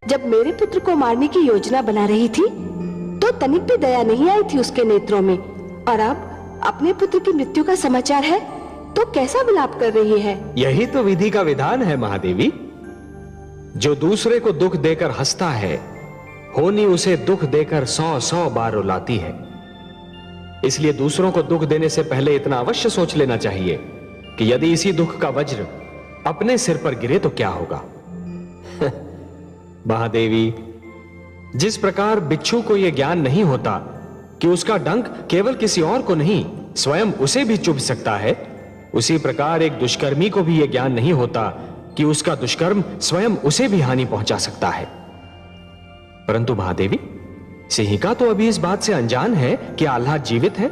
जब मेरे पुत्र को मारने की योजना बना रही थी तो तनिक भी दया नहीं आई थी उसके नेत्रों में, और अब अपने पुत्र की मृत्यु का समाचार है तो कैसा विलाप कर रही है। यही तो विधि का विधान है महादेवी। जो दूसरे को दुख देकर हंसता है, होनी उसे दुख देकर 100 बार रुलाती है। इसलिए दूसरों को दुख देने से पहले इतना अवश्य सोच लेना चाहिए कि यदि इसी दुख का वज्र अपने सिर पर गिरे तो क्या होगा। महादेवी, जिस प्रकार बिच्छू को यह ज्ञान नहीं होता कि उसका डंक केवल किसी और को नहीं स्वयं उसे भी चुभ सकता है, उसी प्रकार एक दुष्कर्मी को भी यह ज्ञान नहीं होता कि उसका दुष्कर्म स्वयं उसे भी हानि पहुंचा सकता है। परंतु महादेवी, सिंहिका तो अभी इस बात से अनजान है कि आह्लाद जीवित है।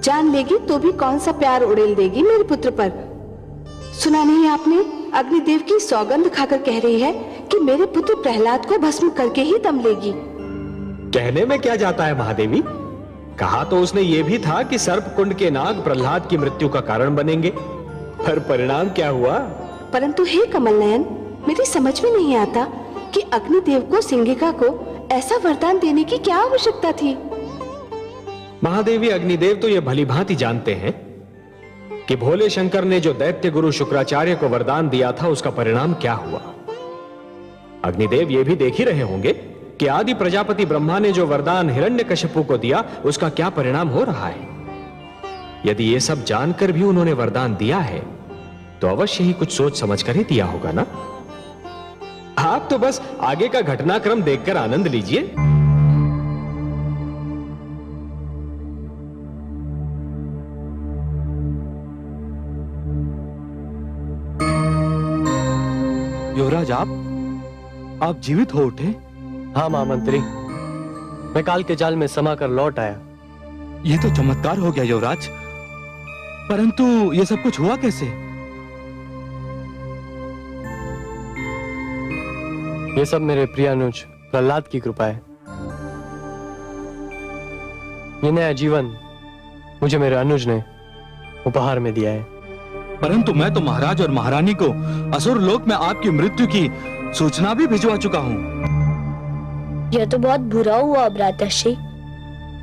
जान लेगी तो भी कौन सा प्यार उड़ेल देगी मेरे पुत्र पर। सुना नहीं आपने, अग्निदेव की सौगंध खाकर कह रही है कि मेरे पुत्र प्रहलाद को भस्म करके ही दम लेगी। कहने में क्या जाता है महादेवी, कहा तो उसने ये भी था कि सर्प कुंड के नाग प्रहलाद की मृत्यु का कारण बनेंगे, पर परिणाम क्या हुआ। परंतु हे कमल नयन, मेरी समझ में नहीं आता कि अग्निदेव को सिंहिका को ऐसा वरदान देने की क्या आवश्यकता थी। महादेवी, अग्निदेव तो यह भली भांति जानते हैं कि भोले शंकर ने जो दैत्य गुरु शुक्राचार्य को वरदान दिया था उसका परिणाम क्या हुआ। अग्निदेव ये भी देख ही रहे होंगे कि आदि प्रजापति ब्रह्मा ने जो वरदान हिरण्यकशिपु को दिया उसका क्या परिणाम हो रहा है। यदि ये सब जानकर भी उन्होंने वरदान दिया है तो अवश्य ही कुछ सोच समझ कर ही दिया होगा ना। आप तो बस आगे का घटनाक्रम देखकर आनंद लीजिए। युवराज, आप जीवित हो उठे? हाँ महामंत्री, मैं काल के जाल में समा कर लौट आया। यह तो चमत्कार हो गया युवराज, परंतु यह सब कुछ हुआ कैसे? ये सब मेरे प्रिय अनुज प्रहलाद की कृपा है। ये नया जीवन मुझे मेरे अनुज ने उपहार में दिया है। परंतु मैं तो महाराज और महारानी को असुर लोक में आपकी मृत्यु की सूचना भी भिजवा चुका हूँ। यह तो बहुत बुरा हुआ भ्राताश्री।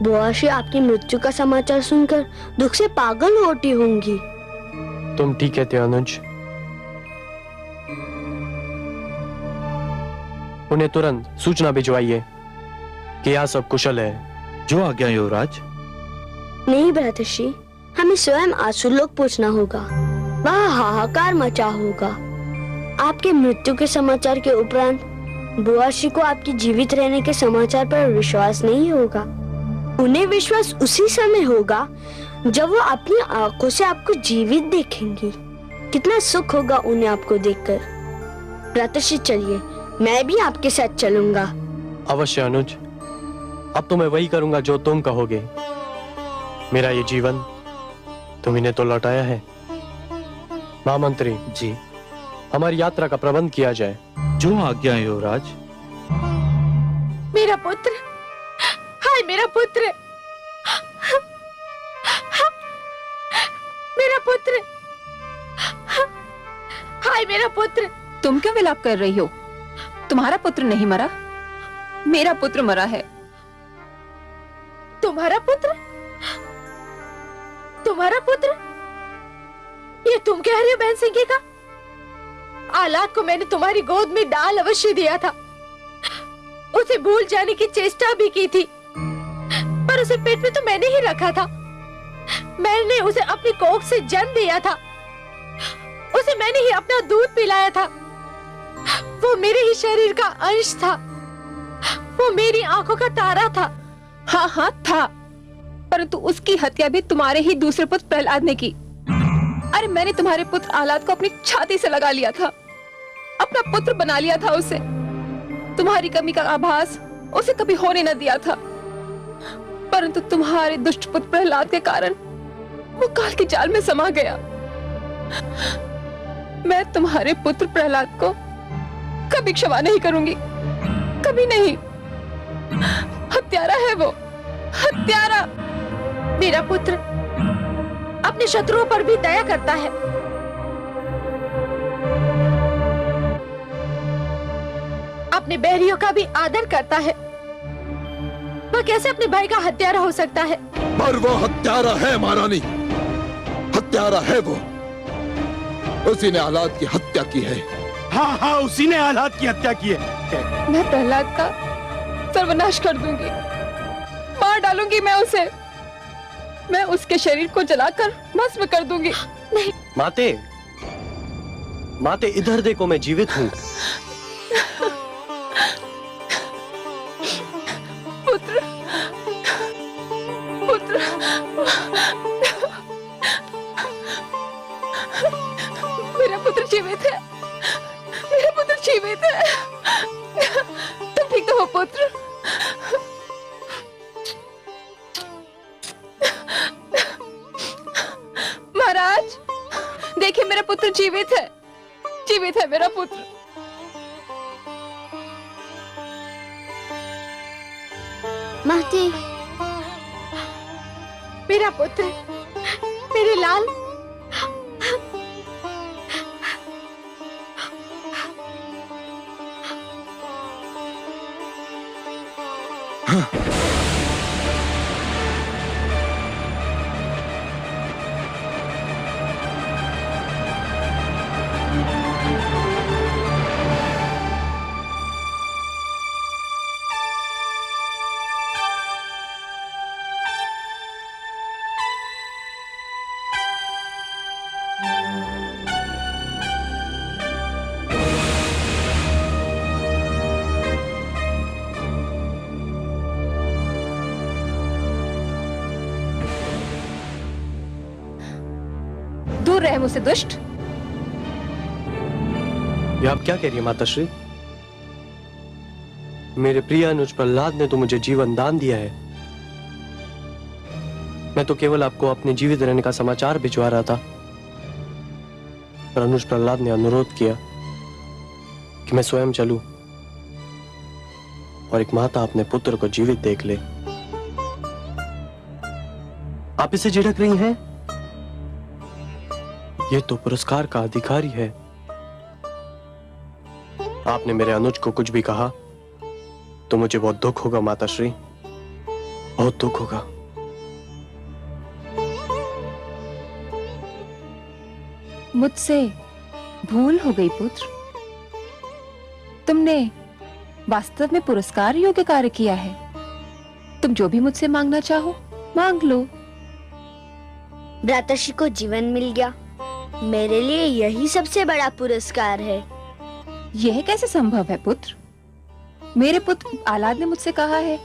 बुआश्री आपकी मृत्यु का समाचार सुनकर दुख से पागल होती होंगी। तुम ठीक कहते हो अनुज। उन्हें तुरंत सूचना भिजवाइए कि यह सब कुशल है। जो आज्ञा युवराज। नहीं भ्राताश्री, हमें स्वयं आसुरलोक पहुंचना होगा। वहाँ हाहाकार मचा होगा। आपके मृत्यु के समाचार के उपरांत बुआश्री को आपकी जीवित रहने के समाचार पर विश्वास नहीं होगा। उन्हें विश्वास उसी समय होगा जब वो अपनी आंखों से आपको जीवित देखेंगी। कितना सुख होगा उन्हें आपको देखकर। भ्राताश्री चलिए, मैं भी आपके साथ चलूंगा। अवश्य अनुज, अब तो मैं वही करूंगा जो तुम कहोगे। मेरा ये जीवन तुम इन्हें तो लौटाया है। महामंत्री जी, हमारी यात्रा का प्रबंध किया जाए। जो आज्ञा युवराज। मेरा पुत्र, हाय मेरा पुत्र, मेरा पुत्र, हाय मेरा पुत्र। तुम क्यों विलाप कर रही हो? तुम्हारा पुत्र नहीं मरा, मेरा पुत्र मरा है। तुम्हारा पुत्र? तुम्हारा पुत्र? ये तुम कह रही हो बहन सिंहिका? आह्लाद को मैंने तुम्हारी गोद में डाल अवश्य दिया था। उसे भूल जाने की चेष्टा भी की थी, पर उसे पेट में तो मैंने ही रखा था। मैंने उसे अपनी कोख से जन्म दिया था। उसे मैंने ही अपना दूध पिलाया था। वो मेरे ही शरीर का अंश था। वो मेरी आंखों का तारा था। हाँ हाँ था, परंतु उसकी हत्या भी तुम्हारे ही दूसरे पुत्र प्रहलाद ने की। अरे मैंने तुम्हारे पुत्र आह्लाद को अपनी छाती से लगा लिया था, अपना पुत्र बना लिया था उसे। तुम्हारी कमी का आभास उसे कभी होने न दिया था, परंतु तुम्हारे दुष्ट पुत्र प्रहलाद के कारण वो काल के जाल में समा गया। मैं तुम्हारे पुत्र प्रहलाद को कभी क्षमा नहीं करूंगी, कभी नहीं। हत्यारा है वो, हत्यारा। मेरा पुत्र अपने शत्रुओं पर भी दया करता है। अपने बैरियों का भी आदर करता है, वह कैसे अपने भाई का हत्यारा हो सकता है? पर वो हत्यारा है महारानी, हत्यारा है वो। उसी ने औलाद की हत्या की है। हाँ हाँ, उसी ने औलाद की हत्या की है। मैं प्रहलाद का सर्वनाश कर दूंगी, मार डालूंगी मैं उसे। मैं उसके शरीर को जलाकर भस्म कर दूंगी। नहीं माते, माते इधर देखो, मैं जीवित हूँ। पुत्र, पुत्र, मेरा पुत्र जीवित है, मेरा पुत्र जीवित है। तुम ठीक तो हो पुत्र? महाराज देखिए, मेरा पुत्र जीवित है, जीवित है मेरा पुत्र। महती, मेरा पुत्र, मेरे लाल। दूर रहे मुझसे दुष्ट। ये आप क्या कह रही है माताश्री? मेरे प्रिय अनुज प्रहलाद ने तो मुझे जीवन दान दिया है। मैं तो केवल आपको अपने जीवित रहने का समाचार भिजवा रहा था, पर अनुज प्रहलाद ने अनुरोध किया कि मैं स्वयं चलूं और एक माता अपने पुत्र को जीवित देख ले। आप इसे झिड़क रही हैं? ये तो पुरस्कार का अधिकारी है। आपने मेरे अनुज को कुछ भी कहा तो मुझे बहुत दुख होगा माताश्री, बहुत दुख होगा। मुझसे भूल हो गई पुत्र। तुमने वास्तव में पुरस्कार योग्य कार्य किया है। तुम जो भी मुझसे मांगना चाहो मांग लो। भ्राताश्री को जीवन मिल गया, मेरे लिए यही सबसे बड़ा पुरस्कार है। यह कैसे संभव है पुत्र? मेरे पुत्र आलाद ने मुझसे कहा है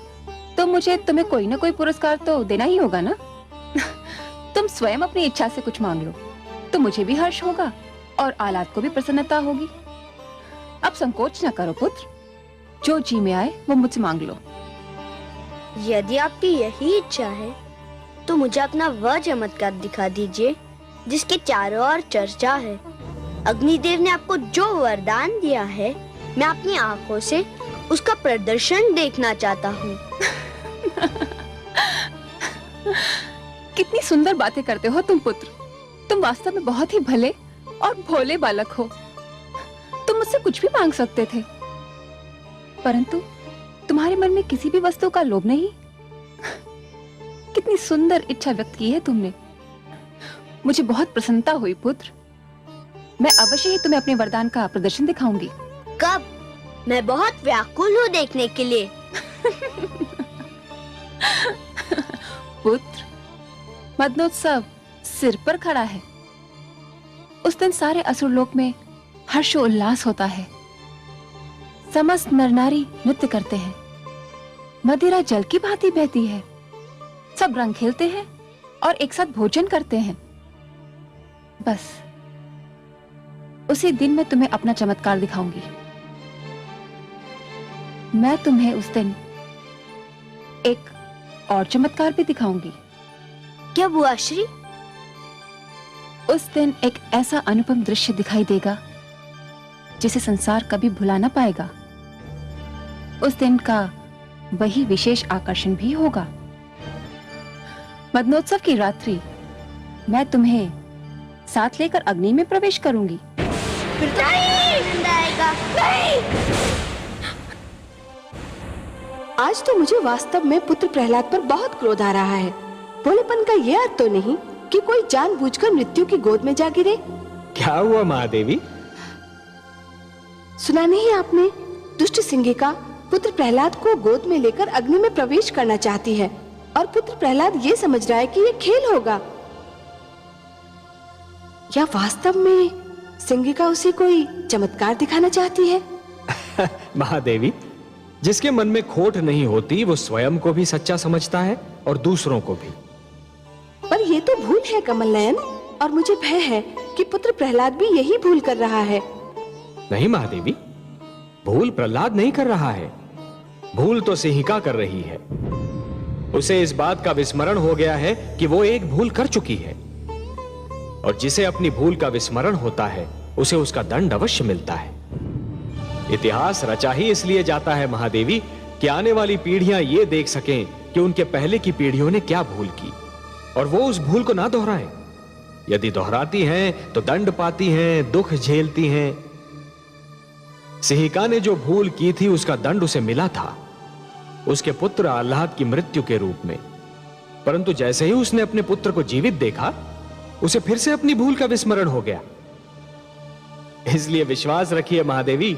तो मुझे तुम्हें कोई ना कोई पुरस्कार तो देना ही होगा ना। तुम स्वयं अपनी इच्छा से कुछ मांग लो तो मुझे भी हर्ष होगा और आलाद को भी प्रसन्नता होगी। अब संकोच न करो पुत्र, जो जी में आए वो मुझसे मांग लो। यदि आपकी यही इच्छा है तो मुझे अपना वह चमत्कार दिखा दीजिए जिसके चारों ओर चर्चा है। अग्निदेव ने आपको जो वरदान दिया है, मैं अपनी आंखों से उसका प्रदर्शन देखना चाहता हूँ। कितनी सुंदर बातें करते हो तुम पुत्र। तुम वास्तव में बहुत ही भले और भोले बालक हो। तुम मुझसे कुछ भी मांग सकते थे, परंतु तुम्हारे मन में किसी भी वस्तु का लोभ नहीं। कितनी सुंदर इच्छा व्यक्त की है तुमने। मुझे बहुत प्रसन्नता हुई पुत्र। मैं अवश्य ही तुम्हें अपने वरदान का प्रदर्शन दिखाऊंगी। कब? मैं बहुत व्याकुल हूँ देखने के लिए। पुत्र, मदनोत्सव सिर पर खड़ा है। उस दिन सारे असुरलोक में हर्षोल्लास होता है। समस्त नर नारी नृत्य करते हैं, मदिरा जल की भांति बहती है, सब रंग खेलते हैं और एक साथ भोजन करते हैं। बस उसी दिन मैं तुम्हें अपना चमत्कार दिखाऊंगी। मैं तुम्हें उस दिन एक और चमत्कार भी दिखाऊंगी। क्या बुआ श्री? उस दिन एक ऐसा अनुपम दृश्य दिखाई देगा जिसे संसार कभी भुला ना पाएगा। उस दिन का वही विशेष आकर्षण भी होगा। मदनोत्सव की रात्रि मैं तुम्हें साथ लेकर अग्नि में प्रवेश करूंगी। नहीं! नहीं! आज तो मुझे वास्तव में पुत्र प्रहलाद पर बहुत क्रोध आ रहा है। भोलेपन का यह अर्थ तो नहीं कि कोई जानबूझकर मृत्यु की गोद में जा गिरे। क्या हुआ महादेवी? सुना नहीं आपने? दुष्ट सिंहिका पुत्र प्रहलाद को गोद में लेकर अग्नि में प्रवेश करना चाहती है और पुत्र प्रहलाद ये समझ रहा है कि ये खेल होगा। या वास्तव में सिंहिका उसे कोई चमत्कार दिखाना चाहती है? महादेवी, जिसके मन में खोट नहीं होती वो स्वयं को भी सच्चा समझता है और दूसरों को भी। पर ये तो भूल है कमल नयन, और मुझे भय है कि पुत्र प्रहलाद भी यही भूल कर रहा है। नहीं महादेवी, भूल प्रहलाद नहीं कर रहा है, भूल तो सिंहिका कर रही है। उसे इस बात का विस्मरण हो गया है कि वो एक भूल कर चुकी है, और जिसे अपनी भूल का विस्मरण होता है उसे उसका दंड अवश्य मिलता है। इतिहास रचा ही इसलिए जाता है महादेवी कि आने वाली पीढ़ियां ये देख सकें कि उनके पहले की पीढ़ियों ने क्या भूल की और वो उस भूल को ना दोहराएं। यदि दोहराती हैं तो दंड पाती हैं, दुख झेलती हैं। सिंहिका ने जो भूल की थी उसका दंड उसे मिला था, उसके पुत्र आह्लाद की मृत्यु के रूप में। परंतु जैसे ही उसने अपने पुत्र को जीवित देखा, उसे फिर से अपनी भूल का विस्मरण हो गया। इसलिए विश्वास रखिए महादेवी,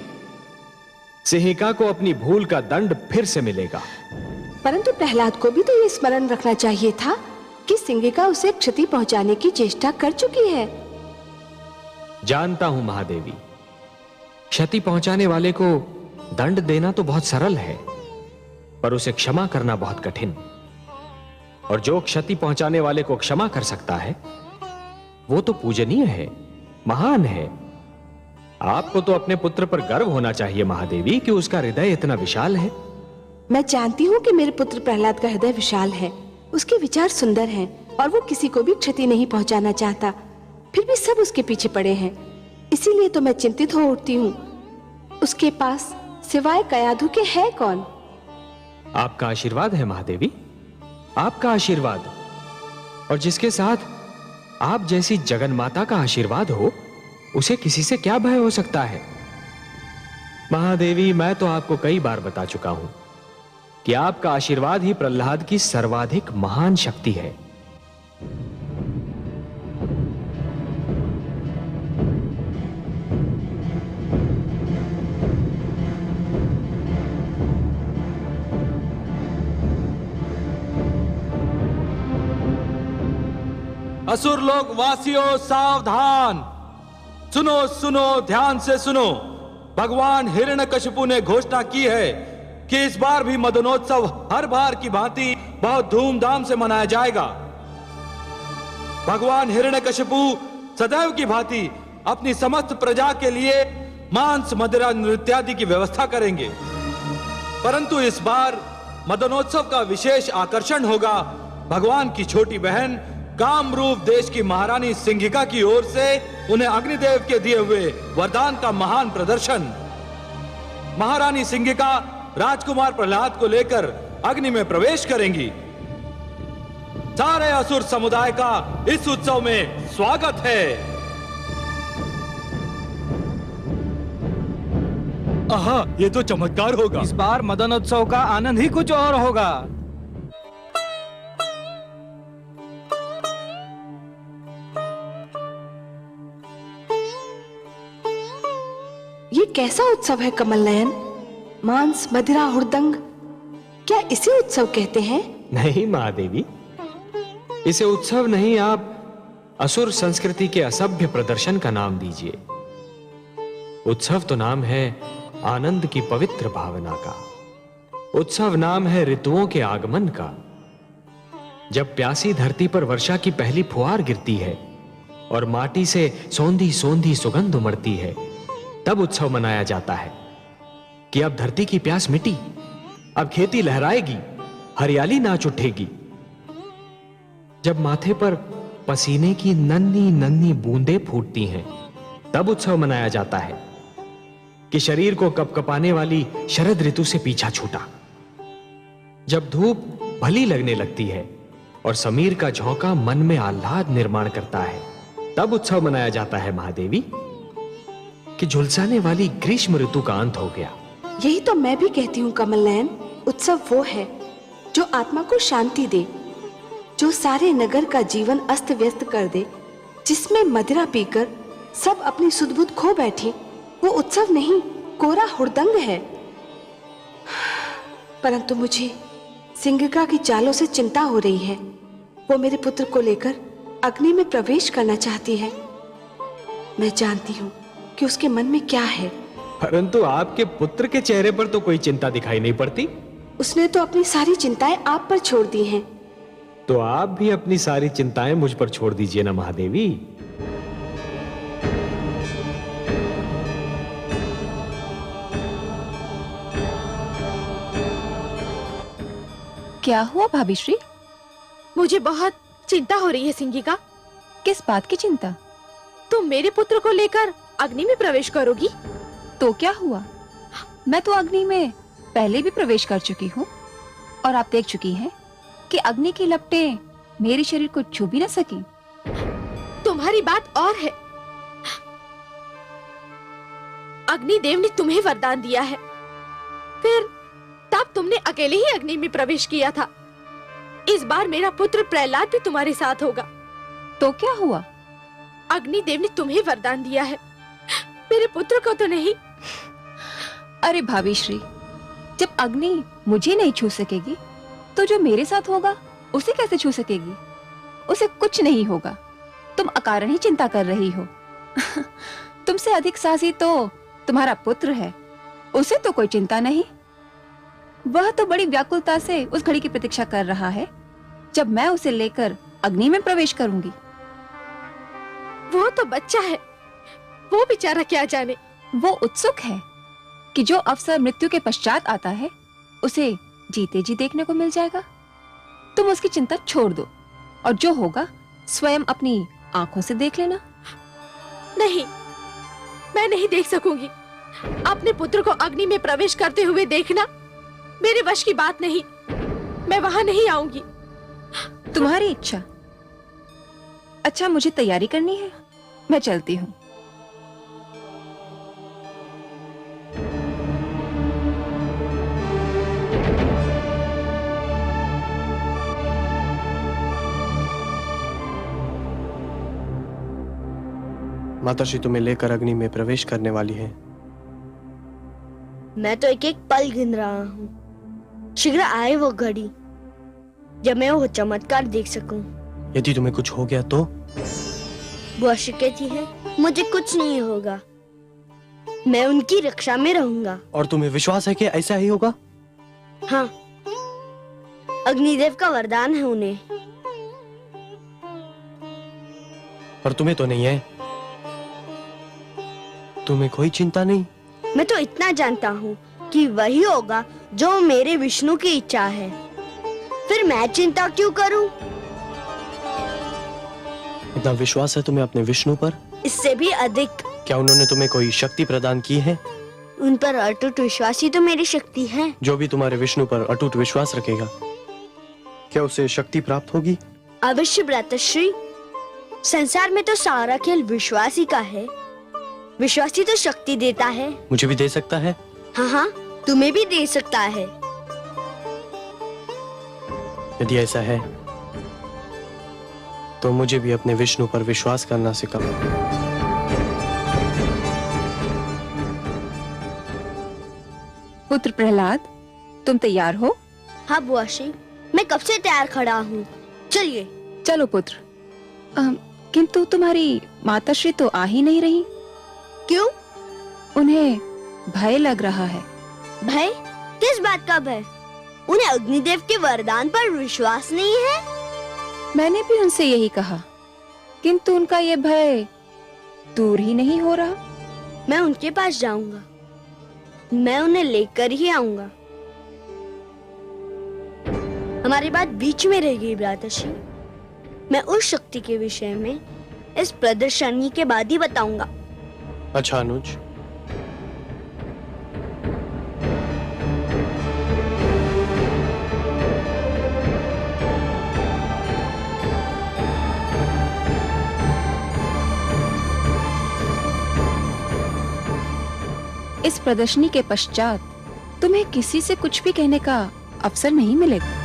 सिंहिका को अपनी भूल का दंड फिर से मिलेगा। परंतु प्रहलाद को भी तो ये स्मरण रखना चाहिए था कि सिंहिका उसे क्षति पहुंचाने की चेष्टा कर चुकी है। जानता हूं महादेवी, क्षति पहुंचाने वाले को दंड देना तो बहुत सरल है, पर उसे क्षमा करना बहुत कठिन। और जो क्षति पहुंचाने वाले को क्षमा कर सकता है वो तो पूजनीय है, महान है। आपको तो अपने पुत्र पर गर्व होना चाहिए महादेवी कि उसका हृदय इतना विशाल है। मैं जानती हूँ कि मेरे पुत्र प्रहलाद का हृदय विशाल है, उसके विचार सुंदर हैं और वो किसी को भी क्षति नहीं पहुंचाना चाहता। फिर भी सब उसके पीछे पड़े हैं, इसीलिए तो मैं चिंतित हो उठती हूँ। उसके पास सिवाय कयाधु के है कौन? आपका आशीर्वाद है महादेवी, आपका आशीर्वाद। और जिसके साथ आप जैसी जगन माता का आशीर्वाद हो, उसे किसी से क्या भय हो सकता है? महादेवी, मैं तो आपको कई बार बता चुका हूं कि आपका आशीर्वाद ही प्रहलाद की सर्वाधिक महान शक्ति है। असुर लोक वासियों सावधान, सुनो सुनो, ध्यान से सुनो। भगवान हिरण्यकशिपु ने घोषणा की है कि इस बार भी मदनोत्सव हर बार की भांति बहुत धूमधाम से मनाया जाएगा। भगवान हिरण्यकशिपु सदैव की भांति अपनी समस्त प्रजा के लिए मांस, मदिरा, नृत्यादि की व्यवस्था करेंगे। परंतु इस बार मदनोत्सव का विशेष आकर्षण होगा भगवान की छोटी बहन कामरूप देश की महारानी सिंहिका की ओर से उन्हें अग्निदेव के दिए हुए वरदान का महान प्रदर्शन। महारानी सिंहिका राजकुमार प्रहलाद को लेकर अग्नि में प्रवेश करेंगी। सारे असुर समुदाय का इस उत्सव में स्वागत है। आहा, ये तो चमत्कार होगा। इस बार मदनोत्सव का आनंद ही कुछ और होगा। ये कैसा उत्सव है कमल नयन? मांस, मदिरा, हुड़दंग, क्या इसे उत्सव कहते हैं? नहीं महादेवी, इसे उत्सव नहीं, आप असुर संस्कृति के असभ्य प्रदर्शन का नाम दीजिए। उत्सव तो नाम है आनंद की पवित्र भावना का। उत्सव नाम है ऋतुओं के आगमन का। जब प्यासी धरती पर वर्षा की पहली फुहार गिरती है और माटी से सौंधी सौंधी सुगंध उमड़ती है, तब उत्सव मनाया जाता है कि अब धरती की प्यास मिटी, अब खेती लहराएगी, हरियाली नाच उठेगी। जब माथे पर पसीने की नन्ही नन्ही बूंदें फूटती हैं, तब उत्सव मनाया जाता है कि शरीर को कपकपाने वाली शरद ऋतु से पीछा छूटा। जब धूप भली लगने लगती है और समीर का झोंका मन में आह्लाद निर्माण करता है, तब उत्सव मनाया जाता है महादेवी कि झुलसाने वाली ग्रीष्म ऋतु का अंत हो गया। यही तो मैं भी कहती हूँ कमल नयन उत्सव वो है जो आत्मा को शांति दे, जो सारे नगर का जीवन अस्त व्यस्त कर दे, जिसमें मदिरा पीकर सब अपनी सुध-बुध खो बैठे। वो उत्सव नहीं, कोरा हुड़दंग है। परंतु मुझे सिंगिका की चालों से चिंता हो रही है। वो मेरे पुत्र को लेकर अग्नि में प्रवेश करना चाहती है। मैं जानती हूँ कि उसके मन में क्या है। परंतु आपके पुत्र के चेहरे पर तो कोई चिंता दिखाई नहीं पड़ती। उसने तो अपनी सारी चिंताएं आप पर छोड़ दी हैं। तो आप भी अपनी सारी चिंताएं मुझ पर छोड़ दीजिए ना महादेवी। क्या हुआ भाभी श्री? मुझे बहुत चिंता हो रही है सिंगिका। किस बात की चिंता? तुम मेरे पुत्र को लेकर अग्नि में प्रवेश करोगी? तो क्या हुआ? मैं तो अग्नि में पहले भी प्रवेश कर चुकी हूँ और आप देख चुकी हैं कि अग्नि की लपटें मेरे शरीर को छू भी न सकी। तुम्हारी बात और है। अग्निदेव ने तुम्हें वरदान दिया है, फिर तब तुमने अकेले ही अग्नि में प्रवेश किया था। इस बार मेरा पुत्र प्रहलाद भी तुम्हारे साथ होगा। तो क्या हुआ? अग्निदेव ने तुम्हें वरदान दिया है, मेरे पुत्र को तो नहीं। अरे भाभी श्री, जब अग्नि मुझे नहीं छू सकेगी तो जो मेरे साथ होगा उसे कैसे छू सकेगी? उसे कुछ नहीं होगा। तुम अकारण ही चिंता कर रही हो। तुमसे अधिक साहसी तो तुम्हारा पुत्र है, उसे तो कोई चिंता नहीं। वह तो बड़ी व्याकुलता से उस घड़ी की प्रतीक्षा कर रहा है जब मैं उसे लेकर अग्नि में प्रवेश करूंगी। वो तो बच्चा है, वो बेचारा क्या जाने। वो उत्सुक है कि जो अवसर मृत्यु के पश्चात आता है उसे जीते जी देखने को मिल जाएगा। तुम उसकी चिंता छोड़ दो और जो होगा स्वयं अपनी आंखों से देख लेना। नहीं, मैं नहीं देख सकूंगी। अपने पुत्र को अग्नि में प्रवेश करते हुए देखना मेरे वश की बात नहीं। मैं वहां नहीं आऊंगी। तुम्हारी इच्छा। अच्छा, मुझे तैयारी करनी है, मैं चलती हूँ। माताश्री तुम्हें लेकर अग्नि में प्रवेश करने वाली है। मैं तो एक एक पल गिन रहा हूँ। शीघ्र आए वो घड़ी जब मैं वो चमत्कार देख सकूं। यदि तुम्हें कुछ हो गया तो? बुआ श्री कहती है मुझे कुछ नहीं होगा, मैं उनकी रक्षा में रहूंगा। और तुम्हें विश्वास है कि ऐसा ही होगा? हाँ, अग्निदेव का वरदान है उन्हें। पर तुम्हें तो नहीं है। तुम्हें कोई चिंता नहीं? मैं तो इतना जानता हूँ कि वही होगा जो मेरे विष्णु की इच्छा है। फिर मैं चिंता क्यों करूं? इतना विश्वास है तुम्हें अपने विष्णु पर? इससे भी अधिक। क्या उन्होंने तुम्हें कोई शक्ति प्रदान की है? उन पर अटूट विश्वास ही तो मेरी शक्ति है। जो भी तुम्हारे विष्णु पर अटूट विश्वास रखेगा, क्या उसे शक्ति प्राप्त होगी? अवश्य भ्रातश्री। संसार में तो सारा खेल विश्वास ही का है। विश्वास ही तो शक्ति देता है। मुझे भी दे सकता है? हाँ हाँ, तुम्हें भी दे सकता है। यदि ऐसा है तो मुझे भी अपने विष्णु पर विश्वास करना सिखाओ। पुत्र प्रहलाद, तुम तैयार हो? हाँ बुआ श्री, मैं कब से तैयार खड़ा हूँ। चलिए। चलो पुत्र। किंतु तुम्हारी माताश्री तो आ ही नहीं रही। क्यों? उन्हें भय लग रहा है। भय? किस बात का भय? उन्हें अग्निदेव के वरदान पर विश्वास नहीं है? मैंने भी उनसे यही कहा, किंतु उनका ये भय दूर ही नहीं हो रहा। मैं उनके पास जाऊंगा, मैं उन्हें लेकर ही आऊंगा। हमारी बात बीच में रहेगी भ्राताश्री। मैं उस शक्ति के विषय में इस प्रदर्शनी के बाद ही बताऊंगा। अच्छा अनुज, इस प्रदर्शनी के पश्चात तुम्हें किसी से कुछ भी कहने का अवसर नहीं मिलेगा।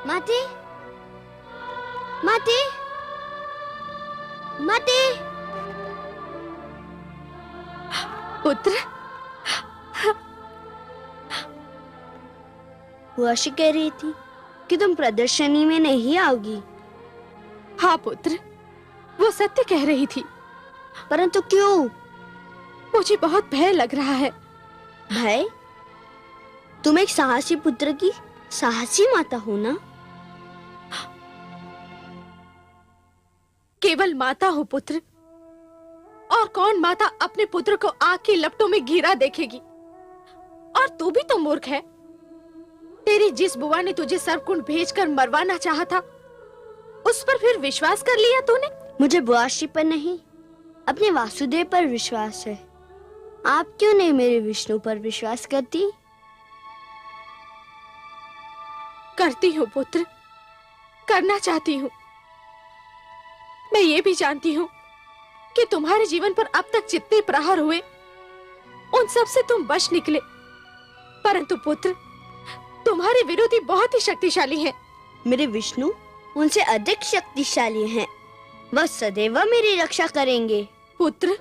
माते, माते, माते। पुत्र, बुआशी कह रही थी कि तुम प्रदर्शनी में नहीं आओगी। हाँ पुत्र, वो सत्य कह रही थी। परंतु क्यों? मुझे बहुत भय लग रहा है। भय? तुम एक साहसी पुत्र की साहसी माता हो ना? केवल माता हो पुत्र, और कौन माता अपने पुत्र को आग की लपटों में घिरा देखेगी? और तू भी तो मूर्ख है। तेरी जिस बुआ ने तुझे सर्पकुंड भेजकर मरवाना चाहा था, उस पर फिर विश्वास कर लिया तूने? मुझे बुआशी पर नहीं, अपने वासुदेव पर विश्वास है। आप क्यों नहीं मेरे विष्णु पर विश्वास करती? करती हूँ पुत्र, करना चाहती हूँ। मैं ये भी जानती हूँ कि तुम्हारे जीवन पर अब तक जितने प्रहार हुए, उन सब से तुम बच निकले। परंतु पुत्र, तुम्हारे विरोधी बहुत ही शक्तिशाली हैं। मेरे विष्णु उनसे अधिक शक्तिशाली हैं। वह सदैव मेरी रक्षा करेंगे। पुत्र,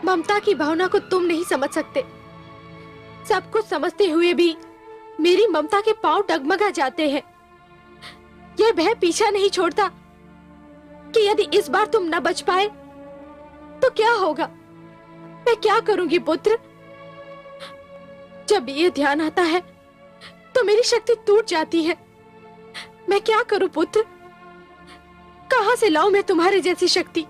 ममता की भावना को तुम नहीं समझ सकते। सब कुछ समझते हुए भी मेरी ममता के पांव डगमगा जाते हैं। यह भय पीछा नहीं छोड़ता कि यदि इस बार तुम न बच पाए तो क्या होगा। मैं क्या करूंगी पुत्र? जब ये ध्यान आता है तो मेरी शक्ति टूट जाती है। मैं क्या करूं पुत्र? कहां से लाऊं मैं तुम्हारे जैसी शक्ति?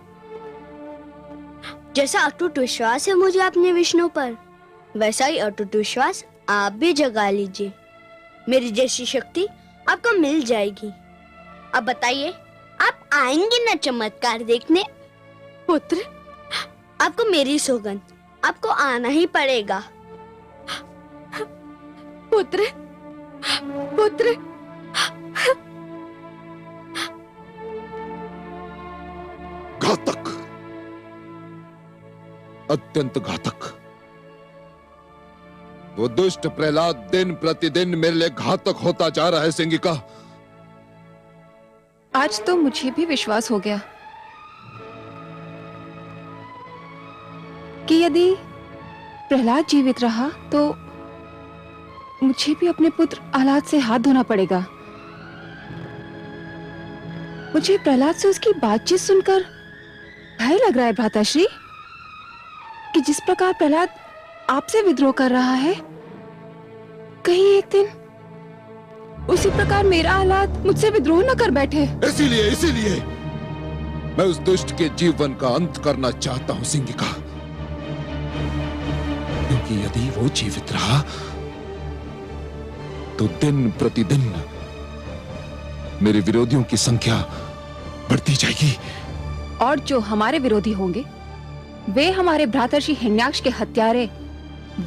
जैसा अटूट विश्वास है मुझे अपने विष्णु पर, वैसा ही अटूट विश्वास आप भी जगा लीजिए। मेरी जैसी शक्ति आपको मिल जाएगी। अब बताइए, आप आएंगे ना चमत्कार देखने? पुत्र, आपको मेरी सौगंध, आपको आना ही पड़ेगा। पुत्र, पुत्र। घातक, अत्यंत घातक। वो दुष्ट प्रहलाद दिन प्रतिदिन मेरे लिए घातक होता जा रहा है सिंगिका। आज तो मुझे भी विश्वास हो गया कि यदि प्रहलाद जीवित रहा तो मुझे भी अपने पुत्र आह्लाद से हाथ धोना पड़ेगा। मुझे प्रहलाद से उसकी बातचीत सुनकर भय लग रहा है भ्राताश्री, कि जिस प्रकार प्रहलाद आपसे विद्रोह कर रहा है, कहीं एक दिन उसी प्रकार मेरा आह्लाद मुझसे विद्रोह न कर बैठे। इसीलिए मैं उस दुष्ट के जीवन का अंत करना चाहता हूं सिंगिका, क्योंकि यदि वो जीवित रहा तो दिन प्रतिदिन मेरे विरोधियों की संख्या बढ़ती जाएगी। और जो हमारे विरोधी होंगे वे हमारे भ्रातर्षि हिरण्याक्ष के हत्यारे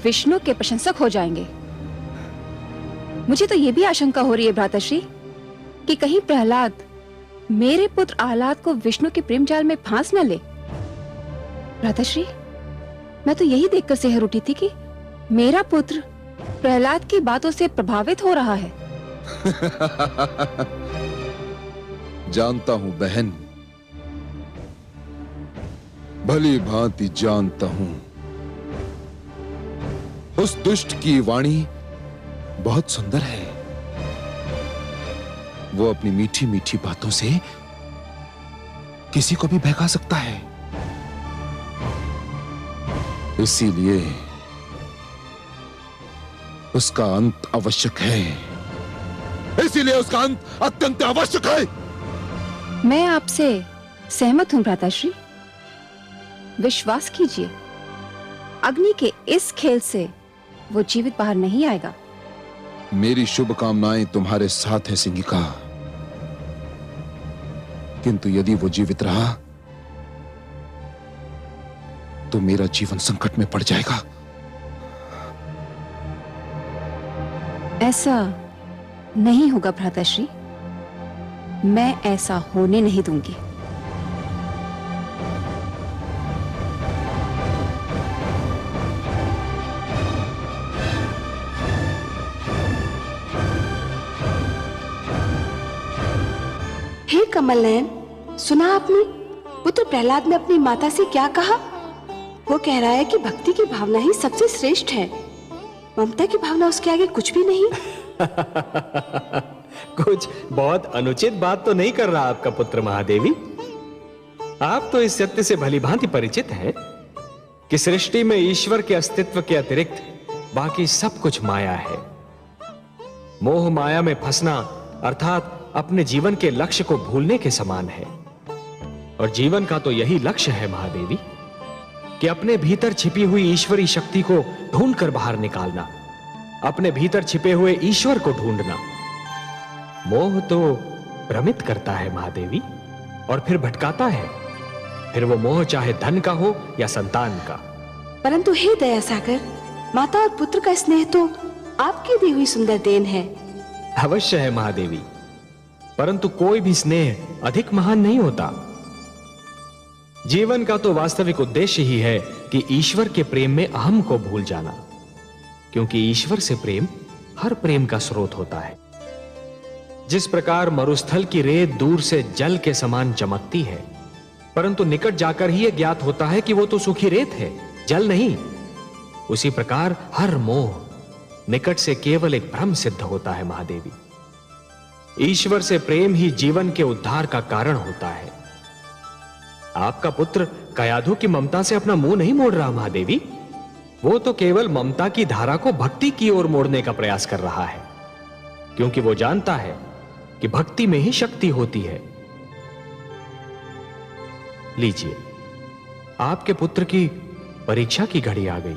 विष्णु के प्रशंसक हो जाएंगे। मुझे तो ये भी आशंका हो रही है भ्रातर्षि कि कहीं प्रहलाद मेरे पुत्र आह्लाद को विष्णु के प्रेम जाल में फांस न ले। भ्रातर्षि, मैं तो यही देखकर सेहर उठी थी कि मेरा पुत्र प्रहलाद की बातों से प्रभावित हो रहा है। जानता हूं बहन, भली भांति जानता हूं। उस दुष्ट की वाणी बहुत सुंदर है। वो अपनी मीठी मीठी बातों से किसी को भी बहका सकता है। इसीलिए उसका अंत आवश्यक है। इसीलिए उसका अंत अत्यंत आवश्यक है। मैं आपसे सहमत हूं भ्राताश्री। विश्वास कीजिए, अग्नि के इस खेल से वो जीवित बाहर नहीं आएगा। मेरी शुभकामनाएं तुम्हारे साथ है सिंगिका, किंतु यदि वो जीवित रहा तो मेरा जीवन संकट में पड़ जाएगा। ऐसा नहीं होगा भ्राताश्री, मैं ऐसा होने नहीं दूंगी। हे कमल नयन, सुना आपने पुत्र प्रहलाद ने अपनी माता से क्या कहा? वो कह रहा है कि भक्ति की भावना ही सबसे श्रेष्ठ है, ममता की भावना उसके आगे कुछ भी नहीं। कुछ बहुत अनुचित बात तो नहीं कर रहा आपका पुत्र महादेवी। आप तो इस सत्य से भलीभांति परिचित हैं कि सृष्टि में ईश्वर के अस्तित्व के अतिरिक्त बाकी सब कुछ माया है। मोह माया में फंसना अर्थात अपने जीवन के लक्ष्य को भूलने के समान है। और जीवन का तो यही लक्ष्य है महादेवी कि अपने भीतर छिपी हुई ईश्वरी शक्ति को ढूंढकर बाहर निकालना, अपने भीतर छिपे हुए ईश्वर को ढूंढना। मोह तो भ्रमित करता है महादेवी और फिर भटकाता है, फिर वो मोह चाहे धन का हो या संतान का। परंतु हे दया सागर, माता और पुत्र का स्नेह तो आपकी दी हुई सुंदर देन है। अवश्य है महादेवी, परंतु कोई भी स्नेह अधिक महान नहीं होता। जीवन का तो वास्तविक उद्देश्य ही है कि ईश्वर के प्रेम में अहम को भूल जाना, क्योंकि ईश्वर से प्रेम हर प्रेम का स्रोत होता है। जिस प्रकार मरुस्थल की रेत दूर से जल के समान चमकती है, परंतु निकट जाकर ही यह ज्ञात होता है कि वो तो सूखी रेत है, जल नहीं, उसी प्रकार हर मोह निकट से केवल एक भ्रम सिद्ध होता है महादेवी। ईश्वर से प्रेम ही जीवन के उद्धार का कारण होता है। आपका पुत्र कयाधु की ममता से अपना मुंह नहीं मोड़ रहा महादेवी, वो तो केवल ममता की धारा को भक्ति की ओर मोड़ने का प्रयास कर रहा है, क्योंकि वो जानता है कि भक्ति में ही शक्ति होती है। लीजिए, आपके पुत्र की परीक्षा की घड़ी आ गई।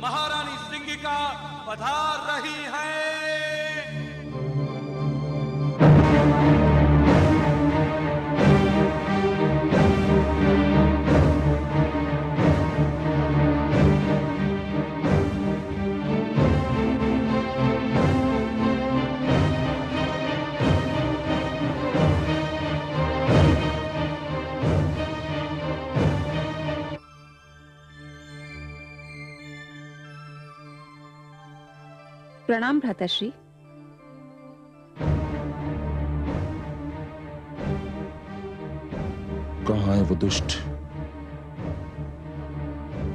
महारानी सिंगिका पधार रही है। प्रणाम भ्राताश्री। कहाँ है वो दुष्ट,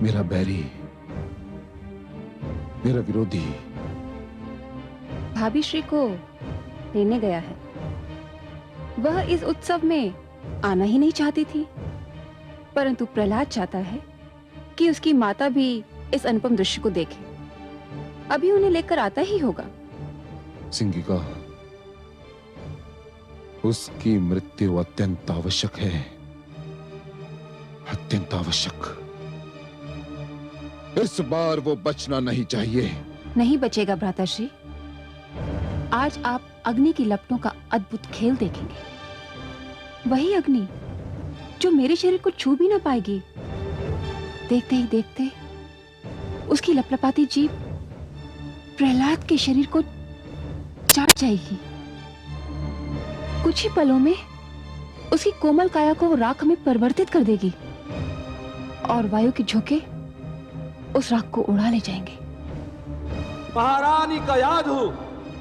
मेरा बैरी, मेरा विरोधी? भाभी श्री को लेने गया है। वह इस उत्सव में आना ही नहीं चाहती थी, परंतु प्रहलाद चाहता है कि उसकी माता भी इस अनुपम दृश्य को देखे। अभी उन्हें लेकर आता ही होगा। सिंगिका, उसकी मृत्यु अत्यंत आवश्यक है, अत्यंत आवश्यक। इस बार वो बचना नहीं चाहिए। नहीं बचेगा भ्राताश्री। आज आप अग्नि की लपटों का अद्भुत खेल देखेंगे। वही अग्नि जो मेरे शरीर को छू भी ना पाएगी। देखते ही देखते उसकी लपलपाती जीभ प्रहलाद के शरीर को चाट जाएगी। कुछ ही पलों में उसकी कोमल काया को वो राख में परिवर्तित कर देगी और वायु के झोंके उस राख को उड़ा ले जाएंगे। महारानी का यादू,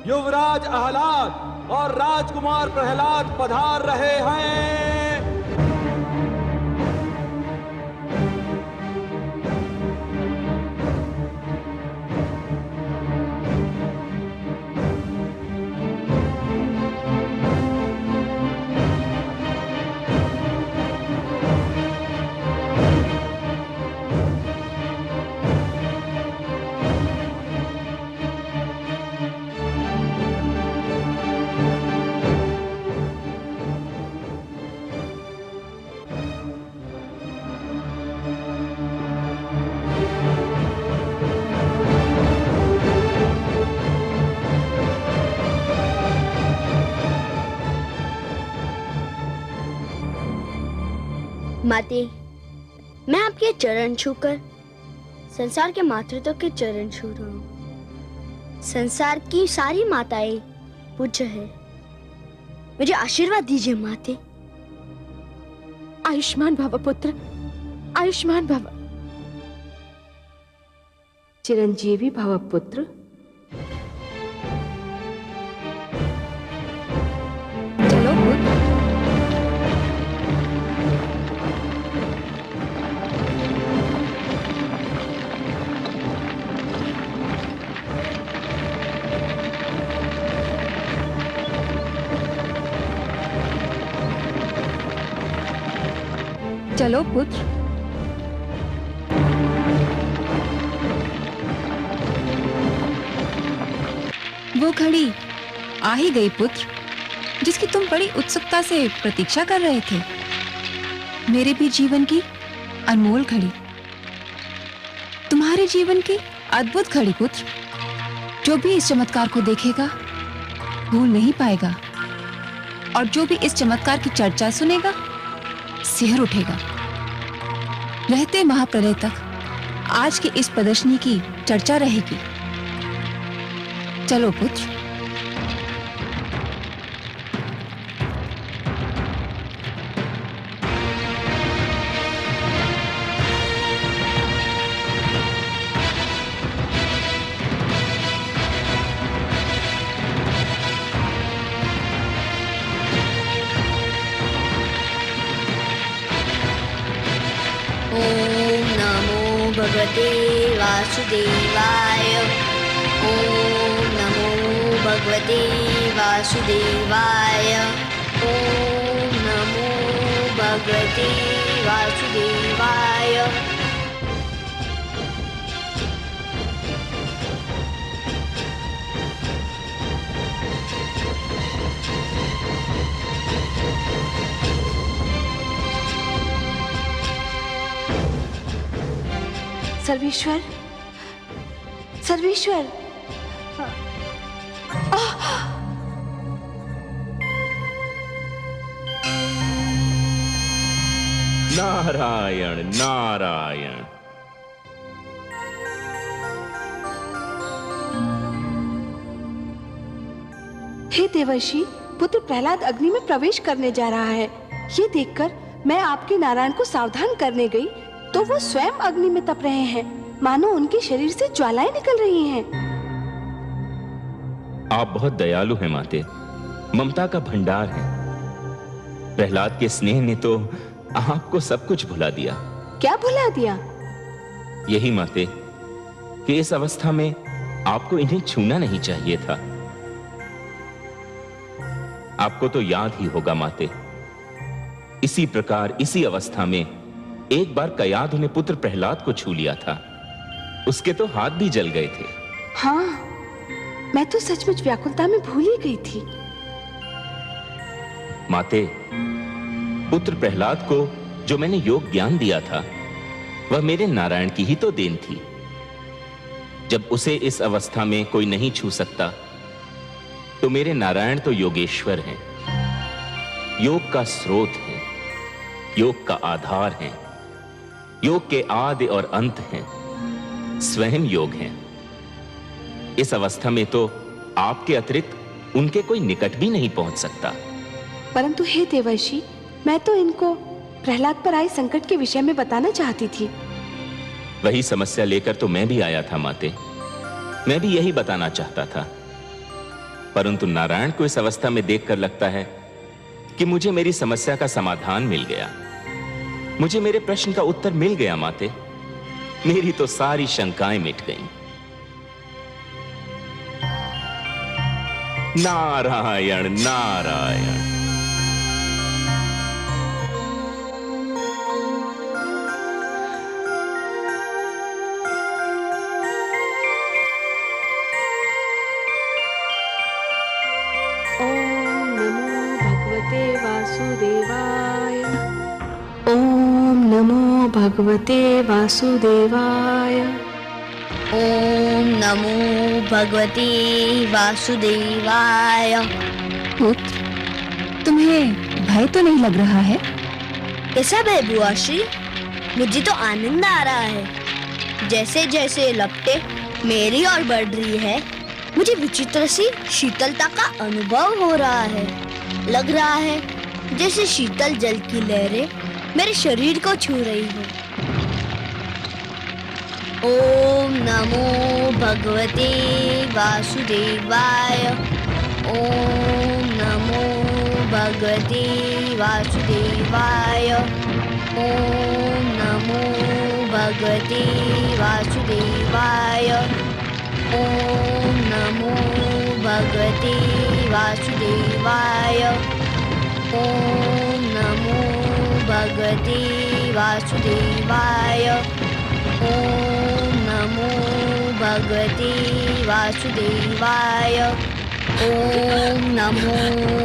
युवराज आह्लाद और राजकुमार प्रहलाद पधार रहे हैं। माते, मैं आपके चरण छूकर संसार के मातृत्व के चरण छू रहा हूँ। संसार की सारी माताएं पूज्य है। मुझे आशीर्वाद दीजिए माते। आयुष्मान भव पुत्र, आयुष्मान भव। चिरंजीवी भव पुत्र। चलो पुत्र। चलो पुत्र। वो घड़ी आ ही गई पुत्र, जिसकी तुम बड़ी उत्सुकता से प्रतीक्षा कर रहे थे। मेरे भी जीवन की अनमोल घड़ी, तुम्हारे जीवन की अद्भुत घड़ी पुत्र। जो भी इस चमत्कार को देखेगा भूल नहीं पाएगा, और जो भी इस चमत्कार की चर्चा सुनेगा सिहर उठेगा। रहते महाप्रलय तक आज की इस प्रदर्शनी की चर्चा रहेगी। चलो पुत्र। ओम नमो भगवते वासुदेवाय। ओम नमो भगवते वासुदेवाय। ओम नमो भगवते वासुदेवाय। सर्वेश्वर, सर्वेश्वर। नारायण नारायण। हे देवर्षि, पुत्र प्रहलाद अग्नि में प्रवेश करने जा रहा है। ये देखकर मैं आपके नारायण को सावधान करने गई तो वो स्वयं अग्नि में तप रहे हैं, मानो उनके शरीर से ज्वालाएं निकल रही हैं। आप बहुत दयालु हैं माते, ममता का भंडार है। प्रहलाद के स्नेह ने तो आपको सब कुछ भुला दिया। क्या भुला दिया? यही माते कि इस अवस्था में आपको इन्हें छूना नहीं चाहिए था। आपको तो याद ही होगा माते, इसी प्रकार इसी अवस्था में एक बार कयाधु ने पुत्र प्रहलाद को छू लिया था। उसके तो हाथ भी जल गए थे। हाँ, मैं तो सचमुच व्याकुलता में भूल ही गई थी। माते, पुत्र प्रहलाद को जो मैंने योग ज्ञान दिया था वह मेरे नारायण की ही तो देन थी। जब उसे इस अवस्था में कोई नहीं छू सकता तो मेरे नारायण तो योगेश्वर हैं, योग का स्रोत हैं, योग का आधार हैं, योग के आदि और अंत हैं, स्वयं योग हैं। इस अवस्था में तो आपके अतिरिक्त उनके कोई निकट भी नहीं पहुंच सकता। परंतु हे देवर्षि, मैं तो इनको प्रहलाद पर आए संकट के विषय में बताना चाहती थी। वही समस्या लेकर तो मैं भी आया था माते, मैं भी यही बताना चाहता था। परंतु नारायण को इस अवस्था में देखकर लगता है कि मुझे मेरी समस्या का समाधान मिल गया, मुझे मेरे प्रश्न का उत्तर मिल गया माते। मेरी तो सारी शंकाएं मिट गईं। नारायण नारायण। ओम नमो भगवते वासुदेवाय। ओम नमो भगवते वासुदेवाय। पुत्र, तुम्हें भय तो नहीं लग रहा है? कैसा भय बुआ श्री? मुझे तो आनंद आ रहा है। जैसे जैसे लपटें मेरी ओर बढ़ रही है, मुझे विचित्र सी शीतलता का अनुभव हो रहा है। लग रहा है जैसे शीतल जल की लहरें मेरे शरीर को छू रही हो। ओम नमो भगवते वासुदेवाय। ओम नमो भगवते वासुदेवाय। ओम नमो भगवते वासुदेवाय। ओम नमो भगवते वासुदेवाय। ओम नमो भगवते वासुदेवाय। ओम नमो भगवते वासुदेवाय। ओम नमो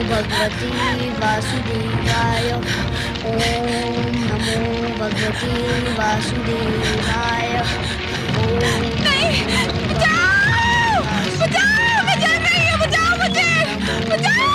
भगवते वासुदेवाय। ओम नमो भगवते वासुदेवाय। नहीं, बचाओ! बचाओ! मैं जल रही हूँ, बचाओ मुझे! बचाओ!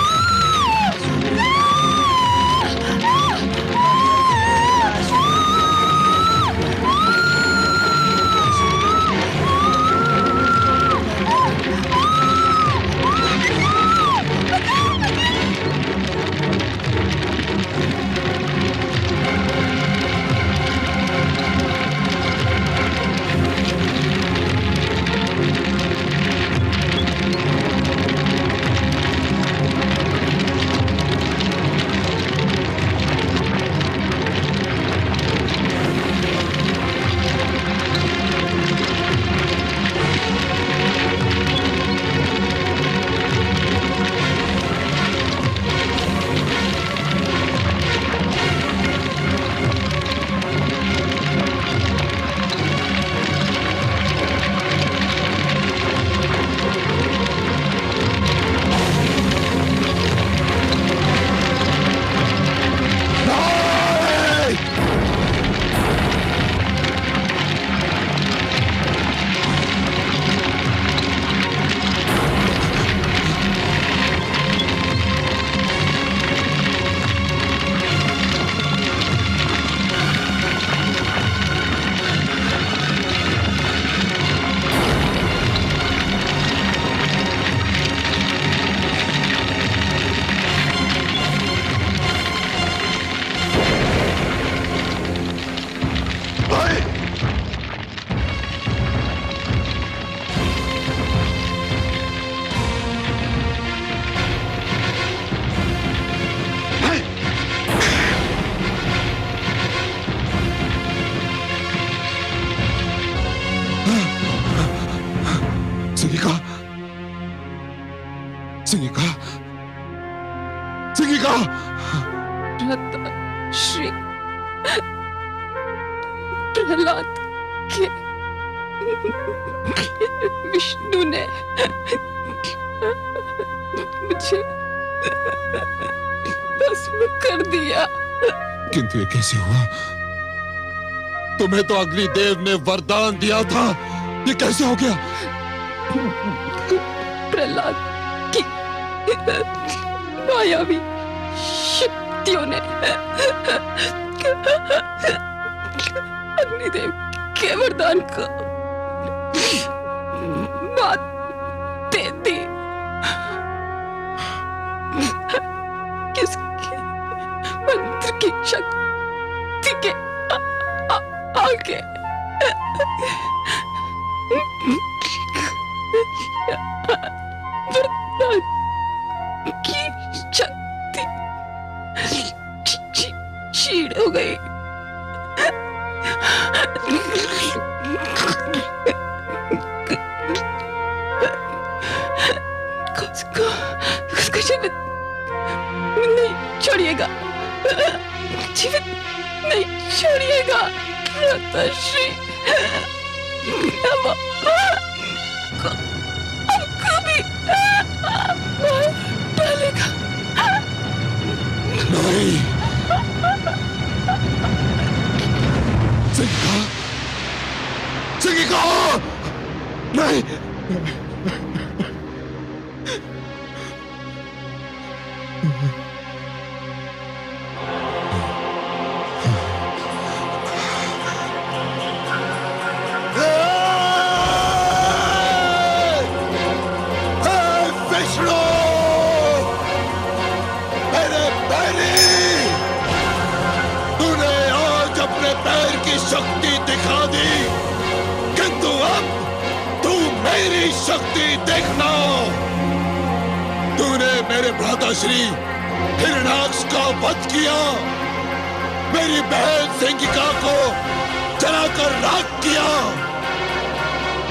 सिंगिका, सिंगिका! श्री प्रहलाद के विष्णु ने मुझे भस्म कर दिया। किंतु ये कैसे हुआ? तुम्हें तो अग्निदेव ने वरदान दिया था, ये कैसे हो गया? प्रहलाद की मायावी शक्तियों ने अग्निदेव के वरदान को मात दे दी। किसकी मंत्र की शक्ति के आगे वरदान की शक्ति क्षीण हो गई। उसको जीवित नहीं छोड़िएगा, जीवित नहीं छोड़िएगा माताश्री। हमको भी मार डालेगा। नहीं, सिंगिका, सिंगिका! नहीं! विष्णु! मेरे पैरी! तूने आज अपने पैर की शक्ति दिखा दी, किंतु अब तू मेरी शक्ति देखना। तूने मेरे भ्राताश्री हिरण्याक्ष का वध किया, मेरी बहन सिंगिका को जलाकर राख किया।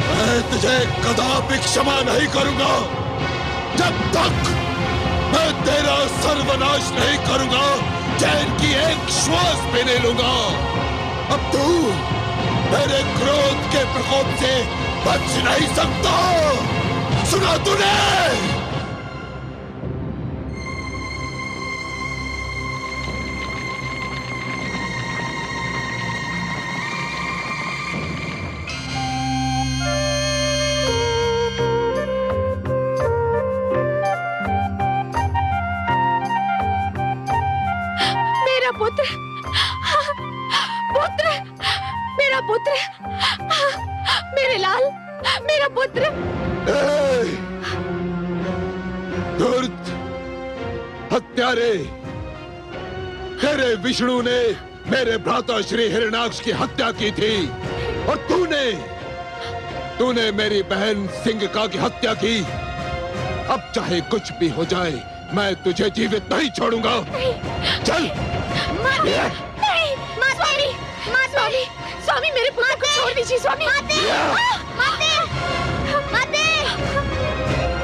मैं तुझे कदापि क्षमा नहीं करूंगा जब तक मैं तेरा सर्वनाश नहीं करूंगा, चैन की एक श्वास भी नहीं लूंगा। अब तू मेरे क्रोध के प्रकोप से बच नहीं सकता। सुना तूने? पुत्र, पुत्र, मेरा पुत्र, मेरे लाल, मेरा पुत्र। धूर्त हत्यारे! तेरे विष्णु ने मेरे भ्राता श्री हिरण्याक्ष की हत्या की थी, और तूने मेरी बहन सिंगिका की हत्या की। अब चाहे कुछ भी हो जाए, मैं तुझे जीवित नहीं छोड़ूंगा। चल! नहीं, स्वामी, स्वामी, स्वामी, मेरे पुत्र को छोड़ दीजिए, स्वामी। माते, माते, माते,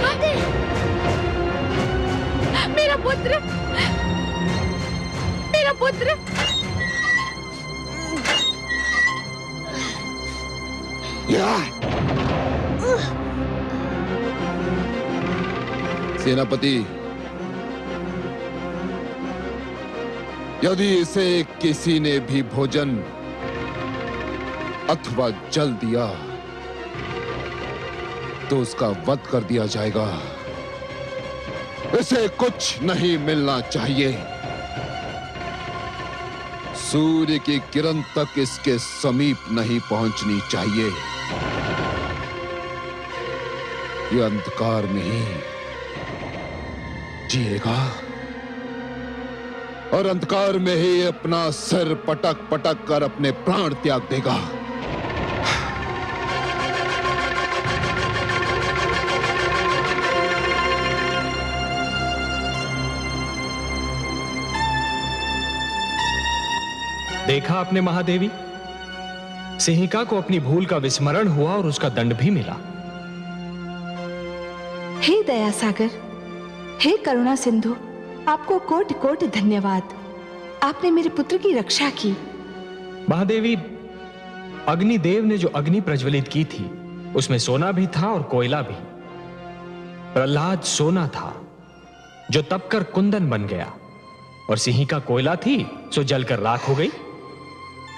माते, मेरा पुत्र, मेरा पुत्र। सेनापति, यदि इसे किसी ने भी भोजन अथवा जल दिया तो उसका वध कर दिया जाएगा। इसे कुछ नहीं मिलना चाहिए। सूर्य की किरण तक इसके समीप नहीं पहुंचनी चाहिए। ये अंधकार में ही जिएगा और अंधकार में ही अपना सिर पटक पटक कर अपने प्राण त्याग देगा। देखा आपने महादेवी, सिंहिका को अपनी भूल का विस्मरण हुआ और उसका दंड भी मिला। हे दया सागर, हे करुणा सिंधु, आपको कोटि कोटि धन्यवाद। आपने मेरे पुत्र की रक्षा की। महादेवी, अग्निदेव ने जो अग्नि प्रज्वलित की थी उसमें सोना भी था और कोयला भी। प्रहलाद सोना था जो तपकर कुंदन बन गया, और सिंहिका कोयला थी सो जलकर राख हो गई।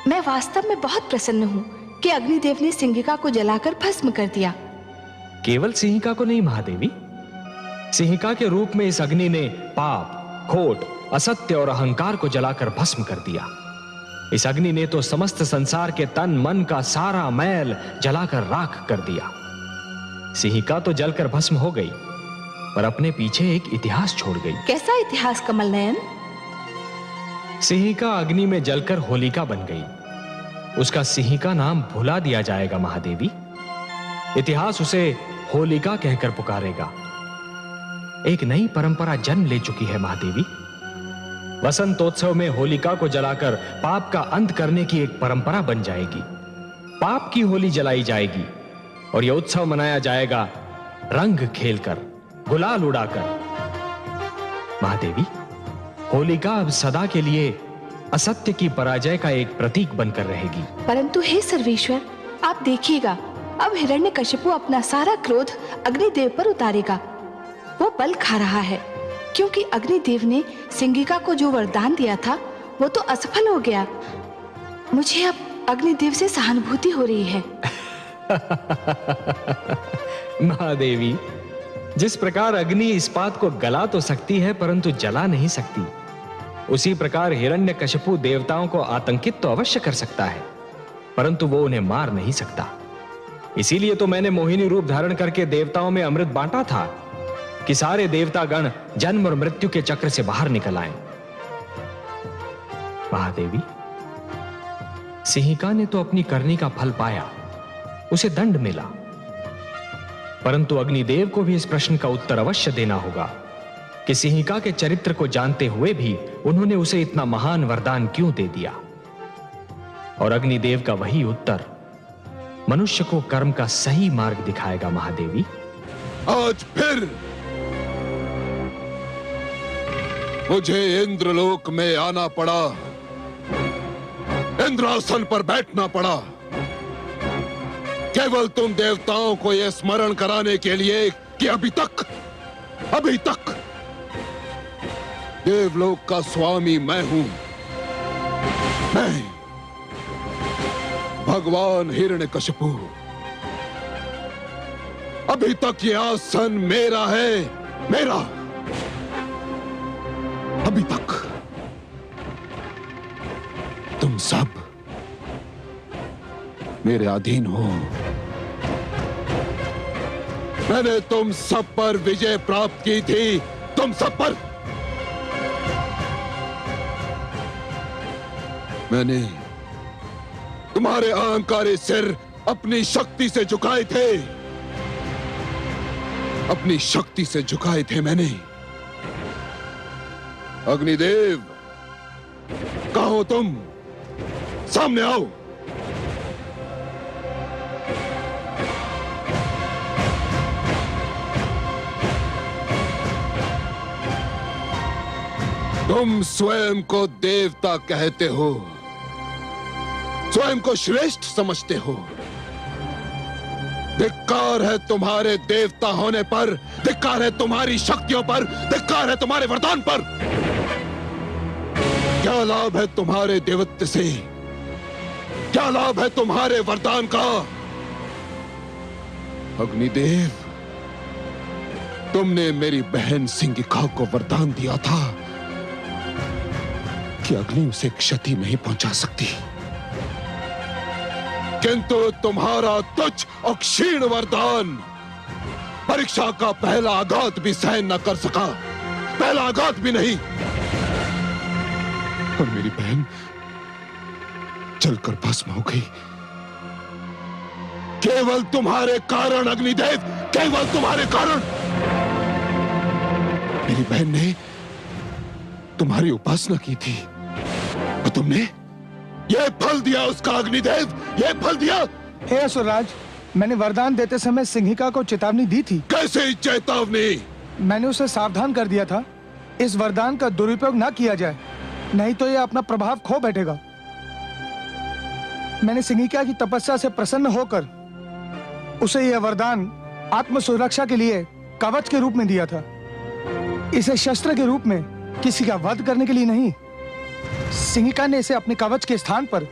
मैं वास्तव में बहुत प्रसन्न हूँ कि अग्निदेव ने सिंहिका को जलाकर भस्म कर दिया। केवल सिंहिका को नहीं महादेवी, सिंहिका के रूप में इस अग्नि ने पाप, खोट, असत्य और अहंकार को जलाकर भस्म कर दिया। इस अग्नि ने तो समस्त संसार के तन मन का सारा मैल जलाकर राख कर दिया। सिंहिका तो जलकर भस्म हो गई, पर अपने पीछे एक इतिहास छोड़ गई। कैसा इतिहास कमल नयन? सिंहिका अग्नि में जलकर होलिका बन गई। उसका सिंहिका नाम भुला दिया जाएगा महादेवी। इतिहास उसे होलिका कहकर पुकारेगा। एक नई परंपरा जन्म ले चुकी है महादेवी। वसंतोत्सव में होलिका को जलाकर पाप का अंत करने की एक परंपरा बन जाएगी। पाप की होली जलाई जाएगी और यह उत्सव मनाया जाएगा रंग खेलकर, गुलाल उड़ाकर। महादेवी, होलिका अब सदा के लिए असत्य की पराजय का एक प्रतीक बनकर रहेगी। परंतु हे सर्वेश्वर, आप देखिएगा, अब हिरण्यकशिपु अपना सारा क्रोध अग्निदेव पर उतारेगा। वो बल खा रहा है, क्योंकि अग्निदेव ने सिंहिका को जो वरदान दिया था वो तो असफल हो गया। मुझे अब अग्निदेव से सहानुभूति हो रही है। महादेवी, जिस प्रकार अग्नि इस्पात को गला तो सकती है परंतु जला नहीं सकती, उसी प्रकार हिरण्यकशिपु देवताओं को आतंकित तो अवश्य कर सकता है, परंतु वो उन्हें मार नहीं सकता। इसीलिए तो मैंने मोहिनी रूप धारण करके देवताओं में अमृत बांटा था कि सारे देवतागण जन्म और मृत्यु के चक्र से बाहर निकल आए। महादेवी, सिंहिका ने तो अपनी करनी का फल पाया, उसे दंड मिला, परंतु अग्निदेव को भी इस प्रश्न का उत्तर अवश्य देना होगा कि सिंहिका के चरित्र को जानते हुए भी उन्होंने उसे इतना महान वरदान क्यों दे दिया। और अग्निदेव का वही उत्तर मनुष्य को कर्म का सही मार्ग दिखाएगा। महादेवी, आज फिर मुझे इंद्रलोक में आना पड़ा, इंद्रासन पर बैठना पड़ा, केवल तुम देवताओं को यह स्मरण कराने के लिए कि अभी तक देवलोक का स्वामी मैं हूं। मैं भगवान हिरण्यकशिपु, अभी तक यह आसन मेरा है, मेरा। अभी तक तुम सब मेरे अधीन हो। मैंने तुम सब पर विजय प्राप्त की थी, तुम सब पर। मैंने तुम्हारे अहंकारी सिर अपनी शक्ति से झुकाए थे, अपनी शक्ति से झुकाए थे मैंने। अग्निदेव, कहो तुम, सामने आओ। तुम स्वयं को देवता कहते हो, स्वयं को श्रेष्ठ समझते हो। धिक्कार है तुम्हारे देवता होने पर, धिक्कार है तुम्हारी शक्तियों पर, धिक्कार है तुम्हारे वरदान पर। क्या लाभ है तुम्हारे देवत्व से, क्या लाभ है तुम्हारे वरदान का? अग्निदेव, तुमने मेरी बहन सिंहिका को वरदान दिया था कि अग्नि उसे क्षति नहीं पहुंचा सकती, किंतु तुम्हारा तुच्छ और क्षीण वरदान परीक्षा का पहला आघात भी सहन न कर सका, पहला आघात भी नहीं। और मेरी बहन जलकर भस्म हो गई, केवल तुम्हारे कारण अग्निदेव, केवल तुम्हारे कारण। मेरी बहन ने तुम्हारी उपासना की थी और तुमने यह फल दिया उसका। अग्निदेव, यह फल दिया। हे असुरराज, मैंने वरदान देते समय सिंहिका को चेतावनी दी थी। कैसे चेतावनी? मैंने उसे सावधान कर दिया था इस वरदान का दुरुपयोग ना किया जाए, नहीं तो यह अपना प्रभाव खो बैठेगा। मैंने सिंगिका की तपस्या से प्रसन्न होकर उसे यह वरदान आत्म सुरक्षा के लिए कवच के रूप में दिया था, इसे शस्त्र के रूप में किसी का वध करने के लिए नहीं। सिंगिका ने इसे अपने कवच के स्थान पर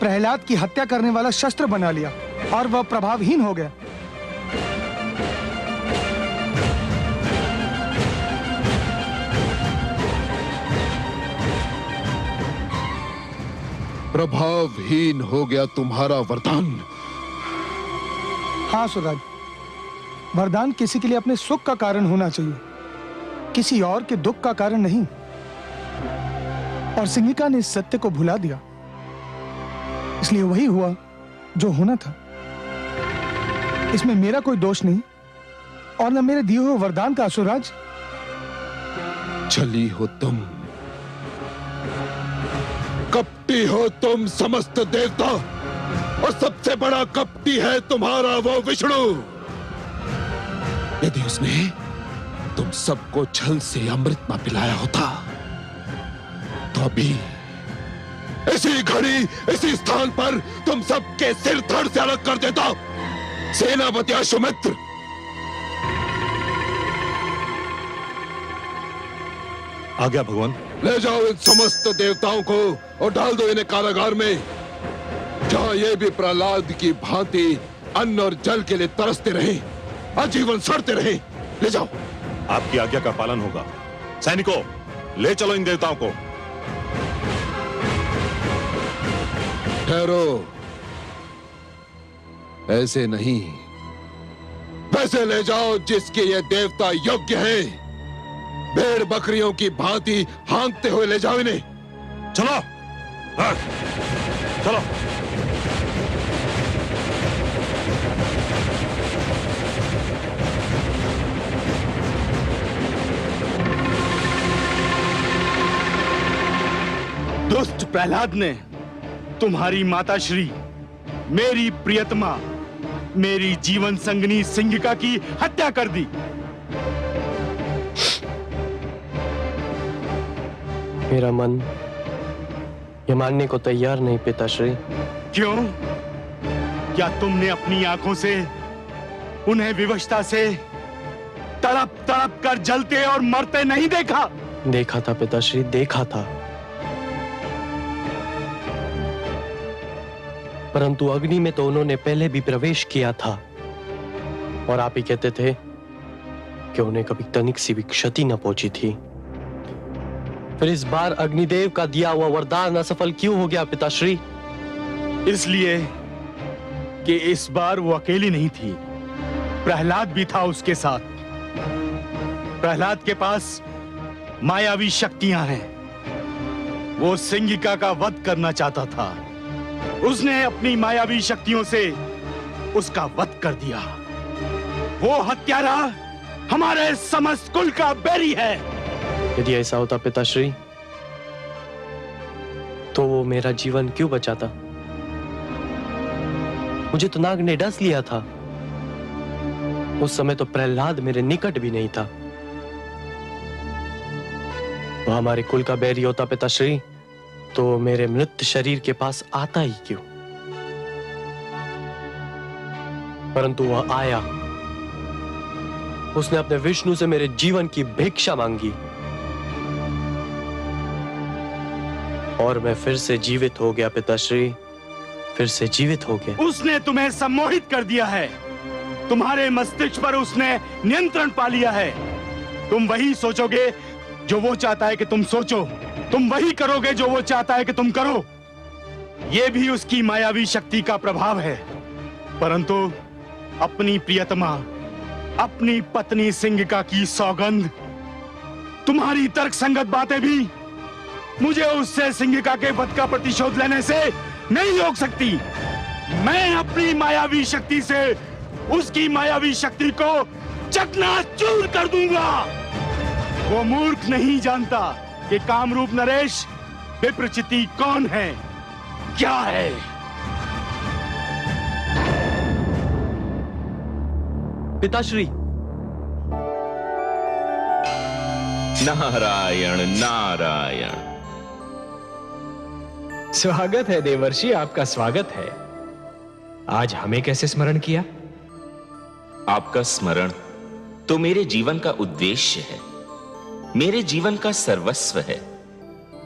प्रहलाद की हत्या करने वाला शस्त्र बना लिया और वह प्रभावहीन हो गया। प्रभावहीन हो गया तुम्हारा वरदान। हाँ सुराज, वरदान किसी के लिए अपने सुख का कारण होना चाहिए, किसी और के दुख का कारण नहीं। और सिंगिका ने इस सत्य को भुला दिया, इसलिए वही हुआ जो होना था। इसमें मेरा कोई दोष नहीं और न मेरे दिए हुए वरदान का। सुराज, छली हो तुम, कपटी हो तुम समस्त देवता, और सबसे बड़ा कपटी है तुम्हारा वो विष्णु। यदि उसने तुम सबको छल से अमृत न पिलाया होता तो अभी इसी घड़ी इसी स्थान पर तुम सबके सिर धड़ से अलग कर देता। सेनापति अश्वमित्र, आ गया भगवान। ले जाओ इन समस्त देवताओं को और डाल दो इन्हें कारागार में, जहां ये भी प्रहलाद की भांति अन्न और जल के लिए तरसते रहे, आजीवन सड़ते रहे। ले जाओ। आपकी आज्ञा का पालन होगा। सैनिकों, ले चलो इन देवताओं को। ठहरो, ऐसे नहीं, वैसे ले जाओ जिसके ये देवता योग्य है। भेड़ बकरियों की भांति हाँकते हुए ले जाओ इन्हें। चलो, चलो। दुष्ट प्रहलाद ने तुम्हारी माताश्री, मेरी प्रियतमा, मेरी जीवन संगनी सिंगिका की हत्या कर दी। मेरा मन ये मानने को तैयार नहीं पिताश्री। क्यों? क्या तुमने अपनी आंखों से उन्हें विवशता से तड़प तड़प कर जलते और मरते नहीं देखा? देखा था पिताश्री, देखा था, परंतु अग्नि में तो उन्होंने पहले भी प्रवेश किया था और आप ही कहते थे कि उन्हें कभी तनिक सी भी क्षति न पहुंची थी। फिर इस बार अग्निदेव का दिया हुआ वरदान असफल क्यों हो गया पिताश्री? इसलिए कि इस बार वो अकेली नहीं थी, प्रहलाद भी था उसके साथ। प्रहलाद के पास मायावी शक्तियां हैं। वो सिंगिका का वध करना चाहता था। उसने अपनी मायावी शक्तियों से उसका वध कर दिया। वो हत्यारा हमारे समस्त कुल का बैरी है। यदि ऐसा होता पिताश्री, तो वो मेरा जीवन क्यों बचाता? मुझे तो नाग ने डस लिया था। उस समय तो प्रहलाद मेरे निकट भी नहीं था। वो हमारे कुल का बैरी होता पिताश्री, तो मेरे मृत शरीर के पास आता ही क्यों? परंतु वह आया। उसने अपने विष्णु से मेरे जीवन की भिक्षा मांगी और मैं फिर से जीवित हो गया पिताश्री, फिर से जीवित हो गया। उसने तुम्हें सम्मोहित कर दिया है। तुम्हारे मस्तिष्क पर उसने नियंत्रण पा लिया है। तुम वही सोचोगे जो वो चाहता है कि तुम सोचो, तुम वही करोगे जो वो चाहता है कि तुम करो। ये भी उसकी मायावी शक्ति का प्रभाव है। परंतु अपनी प्रियतमा, अपनी पत्नी सिंगिका की सौगंध, तुम्हारी तर्कसंगत बातें भी मुझे उससे सिंगिका के वध का प्रतिशोध लेने से नहीं रोक सकती। मैं अपनी मायावी शक्ति से उसकी मायावी शक्ति को चकनाचूर कर दूंगा। वो मूर्ख नहीं जानता कि कामरूप नरेश विप्रचिति कौन है, क्या है। पिताश्री, नारायण नारायण। स्वागत है देवर्षि, आपका स्वागत है। आज हमें कैसे स्मरण किया? आपका स्मरण तो मेरे जीवन का उद्देश्य है, मेरे जीवन का सर्वस्व है।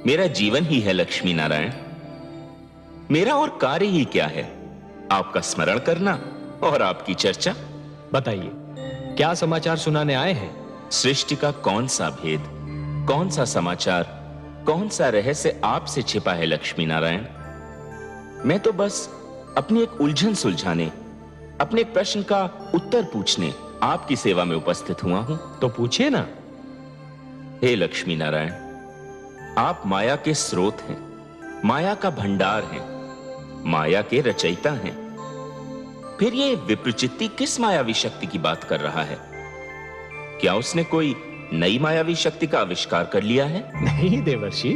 मेरा जीवन ही है लक्ष्मी नारायण। मेरा और कार्य ही क्या है? आपका स्मरण करना और आपकी चर्चा। बताइए, क्या समाचार सुनाने आए हैं? सृष्टि का कौन सा भेद, कौन सा समाचार, कौन सा रहस्य आपसे छिपा है लक्ष्मी नारायण? मैं तो बस अपनी एक उलझन सुलझाने, अपने एक प्रश्न का उत्तर पूछने आपकी सेवा में उपस्थित हुआ हूं। तो पूछिए ना। हे लक्ष्मी नारायण, आप माया के स्रोत हैं, माया का भंडार हैं, माया के रचयिता हैं। फिर ये विप्रचित्ती किस मायावी शक्ति की बात कर रहा है? क्या उसने कोई नई मायावी शक्ति का आविष्कार कर लिया है? नहीं देवर्षि,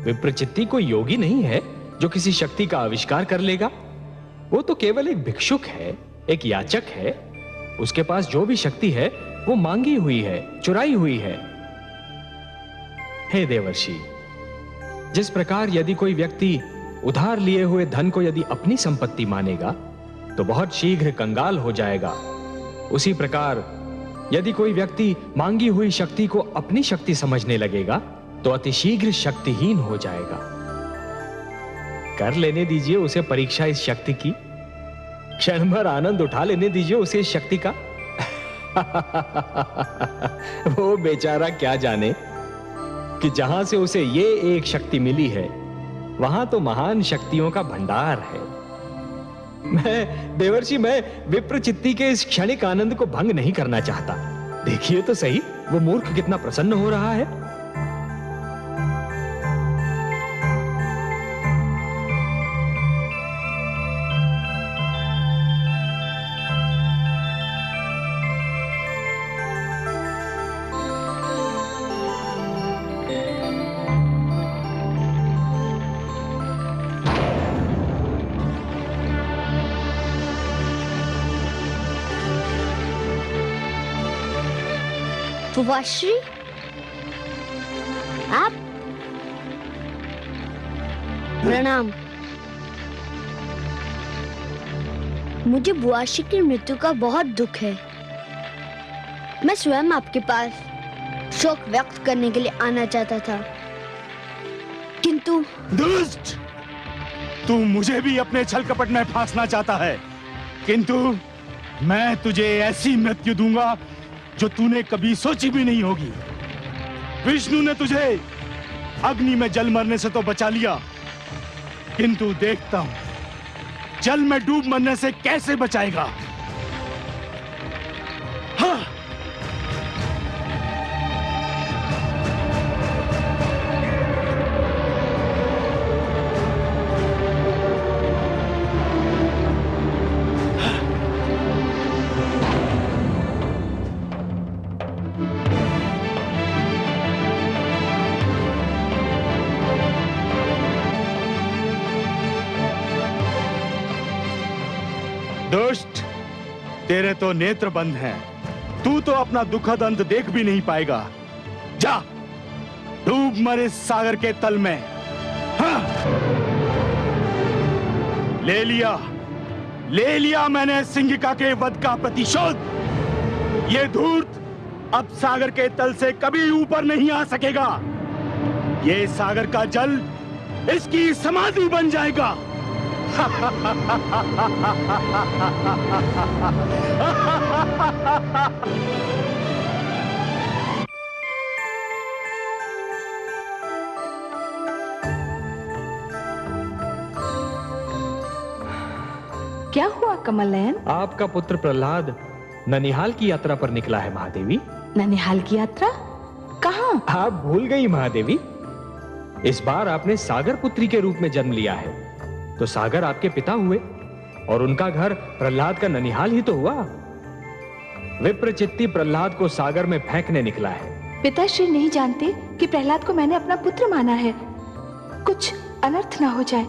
विप्रचित्ती कोई योगी नहीं है जो किसी शक्ति का आविष्कार कर लेगा। वो तो केवल एक भिक्षुक है, एक याचक है। उसके पास जो भी शक्ति है वो मांगी हुई है, चुराई हुई है। हे देवर्षि, जिस प्रकार यदि कोई व्यक्ति उधार लिए हुए धन को यदि अपनी संपत्ति मानेगा तो बहुत शीघ्र कंगाल हो जाएगा, उसी प्रकार यदि कोई व्यक्ति मांगी हुई शक्ति को अपनी शक्ति समझने लगेगा तो अतिशीघ्र शक्तिहीन हो जाएगा। कर लेने दीजिए उसे परीक्षा इस शक्ति की, क्षण भर आनंद उठा लेने दीजिए उसे इस शक्ति का। वो बेचारा क्या जाने कि जहां से उसे ये एक शक्ति मिली है वहां तो महान शक्तियों का भंडार है। मैं देवर्षि, मैं विप्रचित्ती के इस क्षणिक आनंद को भंग नहीं करना चाहता। देखिए तो सही, वो मूर्ख कितना प्रसन्न हो रहा है। बुआश्री, आप? प्रणाम। मुझे बुआश्री की मृत्यु का बहुत दुख है। मैं स्वयं आपके पास शोक व्यक्त करने के लिए आना चाहता था, किंतु दुष्ट, तू मुझे भी अपने छल कपट में फांसना चाहता है, किंतु मैं तुझे ऐसी मृत्यु दूंगा जो तूने कभी सोची भी नहीं होगी। विष्णु ने तुझे अग्नि में जल मरने से तो बचा लिया, किंतु देखता हूं जल में डूब मरने से कैसे बचाएगा। हाँ। दुष्ट, तेरे तो नेत्र बंद हैं। तू तो अपना दुखद अंत देख भी नहीं पाएगा। जा, डूब मर इस सागर के तल में। हाँ। ले लिया मैंने सिंहिका के वध का प्रतिशोध। ये धूर्त अब सागर के तल से कभी ऊपर नहीं आ सकेगा। ये सागर का जल इसकी समाधि बन जाएगा। क्या हुआ कमल नयन? आपका पुत्र प्रहलाद ननिहाल की यात्रा पर निकला है महादेवी। ननिहाल की यात्रा? कहां? आप भूल गई महादेवी, इस बार आपने सागर पुत्री के रूप में जन्म लिया है, तो सागर आपके पिता हुए और उनका घर प्रहलाद का ननिहाल ही तो हुआ। विप्रचित्ती प्रहलाद को सागर में फेंकने निकला है। पिताश्री नहीं जानते कि प्रहलाद को मैंने अपना पुत्र माना है। कुछ अनर्थ ना हो जाए,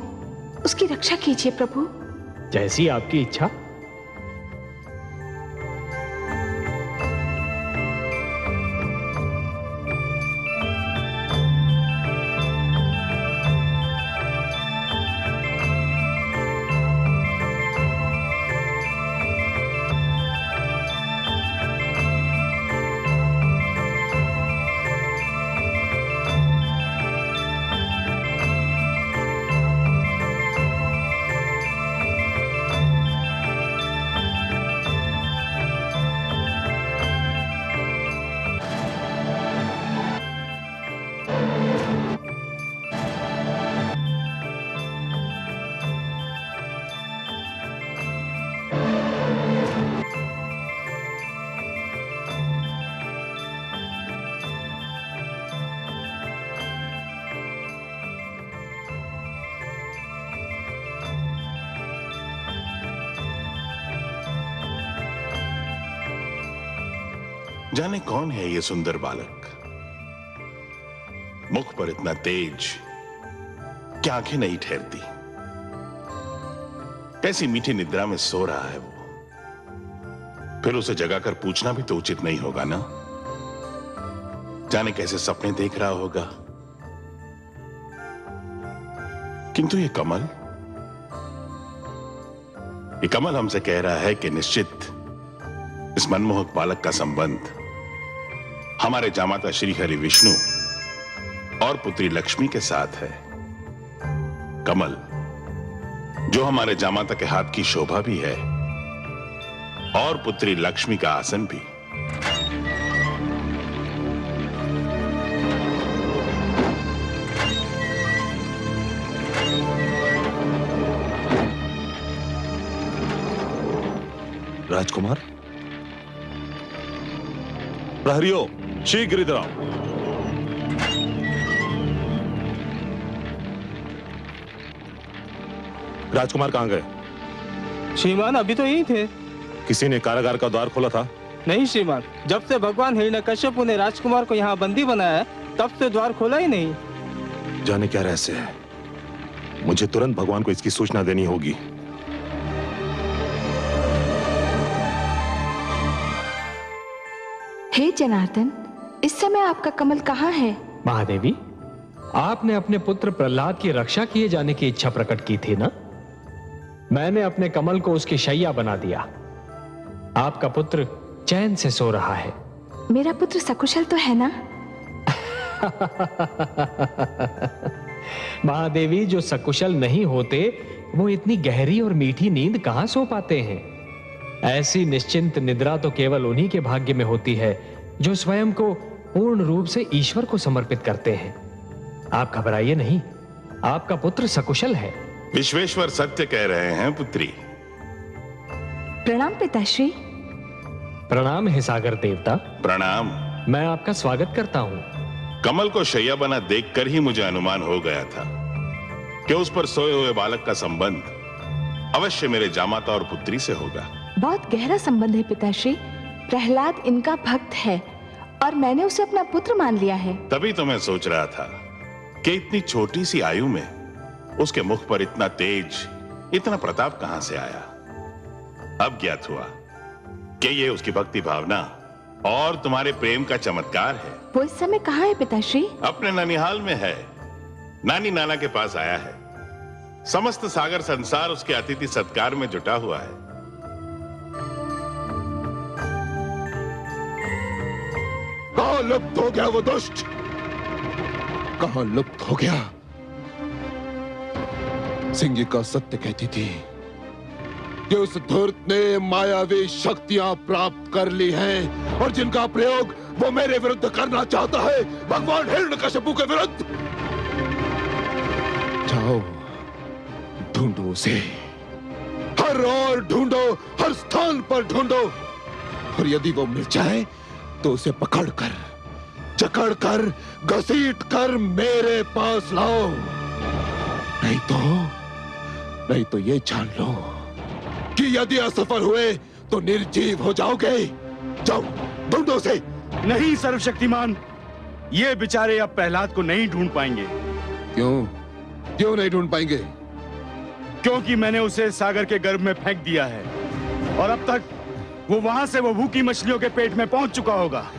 उसकी रक्षा कीजिए प्रभु। जैसी आपकी इच्छा। जाने कौन है ये सुंदर बालक, मुख पर इतना तेज कि आंखें नहीं ठहरती। कैसी मीठी निद्रा में सो रहा है वो। फिर उसे जगाकर पूछना भी तो उचित नहीं होगा ना। जाने कैसे सपने देख रहा होगा। किंतु ये कमल हमसे कह रहा है कि निश्चित इस मनमोहक बालक का संबंध हमारे जामाता श्री हरि विष्णु और पुत्री लक्ष्मी के साथ है। कमल जो हमारे जामाता के हाथ की शोभा भी है और पुत्री लक्ष्मी का आसन भी। राजकुमार, प्रहरियो, शीघ्र इधर आओ। राजकुमार कहां गए? श्रीमान अभी तो यही थे। किसी ने कारागार का द्वार खोला था? नहीं श्रीमान, जब से भगवान हिरण्यकश्यप ने राजकुमार को यहाँ बंदी बनाया है, तब से द्वार खोला ही नहीं। जाने क्या रहस्य है। मुझे तुरंत भगवान को इसकी सूचना देनी होगी। हे जनार्दन, इस समय आपका कमल कहाँ है? महादेवी, आपने अपने पुत्र प्रहलाद की रक्षा किए जाने की इच्छा प्रकट की थी ना? मैंने अपने कमल को उसकी शैया बना दिया। आपका पुत्र चैन से सो रहा है। मेरा पुत्र सकुशल तो है ना? महादेवी, जो सकुशल नहीं होते वो इतनी गहरी और मीठी नींद कहां सो पाते हैं? ऐसी निश्चिंत निद्रा तो केवल उन्हीं के भाग्य में होती है जो स्वयं को पूर्ण रूप से ईश्वर को समर्पित करते हैं। आप घबराइए नहीं, आपका पुत्र सकुशल है। विश्वेश्वर सत्य कह रहे हैं पुत्री। प्रणाम पिताश्री। प्रणाम हे सागर देवता। प्रणाम। मैं आपका स्वागत करता हूं। कमल को शैया बना देखकर ही मुझे अनुमान हो गया था कि उस पर सोए हुए बालक का संबंध अवश्य मेरे जामाता और पुत्री से होगा। बहुत गहरा संबंध है पिताश्री। प्रहलाद इनका भक्त है और मैंने उसे अपना पुत्र मान लिया है। तभी तो मैं सोच रहा था कि इतनी छोटी सी आयु में उसके मुख पर इतना तेज, इतना प्रताप कहां से आया। अब ज्ञात हुआ कि ये उसकी भक्ति भावना और तुम्हारे प्रेम का चमत्कार है। वो इस समय कहाँ है पिताश्री? अपने ननिहाल में है। नानी नाना के पास आया है। समस्त सागर संसार उसके अतिथि सत्कार में जुटा हुआ है। कहां लुप्त हो गया वो दुष्ट? कहां लुप्त हो गया? सिंगिका सत्य कहती थी कि उस धूर्त ने मायावी शक्तियां प्राप्त कर ली हैं और जिनका प्रयोग वो मेरे विरुद्ध करना चाहता है, भगवान हिरण्यकश्यप के विरुद्ध। जाओ ढूंढो उसे, हर ओर ढूंढो, हर स्थान पर ढूंढो, और यदि वो मिल जाए तो उसे पकड़कर, जकड़कर, घसीटकर मेरे पास लाओ। नहीं तो ये जान लो कि यदि असफल हुए तो निर्जीव हो जाओगे। जाओ ढूंढो उसे। नहीं सर्वशक्तिमान, ये बेचारे अब प्रहलाद को नहीं ढूंढ पाएंगे। क्यों नहीं ढूंढ पाएंगे? क्योंकि मैंने उसे सागर के गर्भ में फेंक दिया है और अब तक वो वहां से वो भूखी मछलियों के पेट में पहुंच चुका होगा।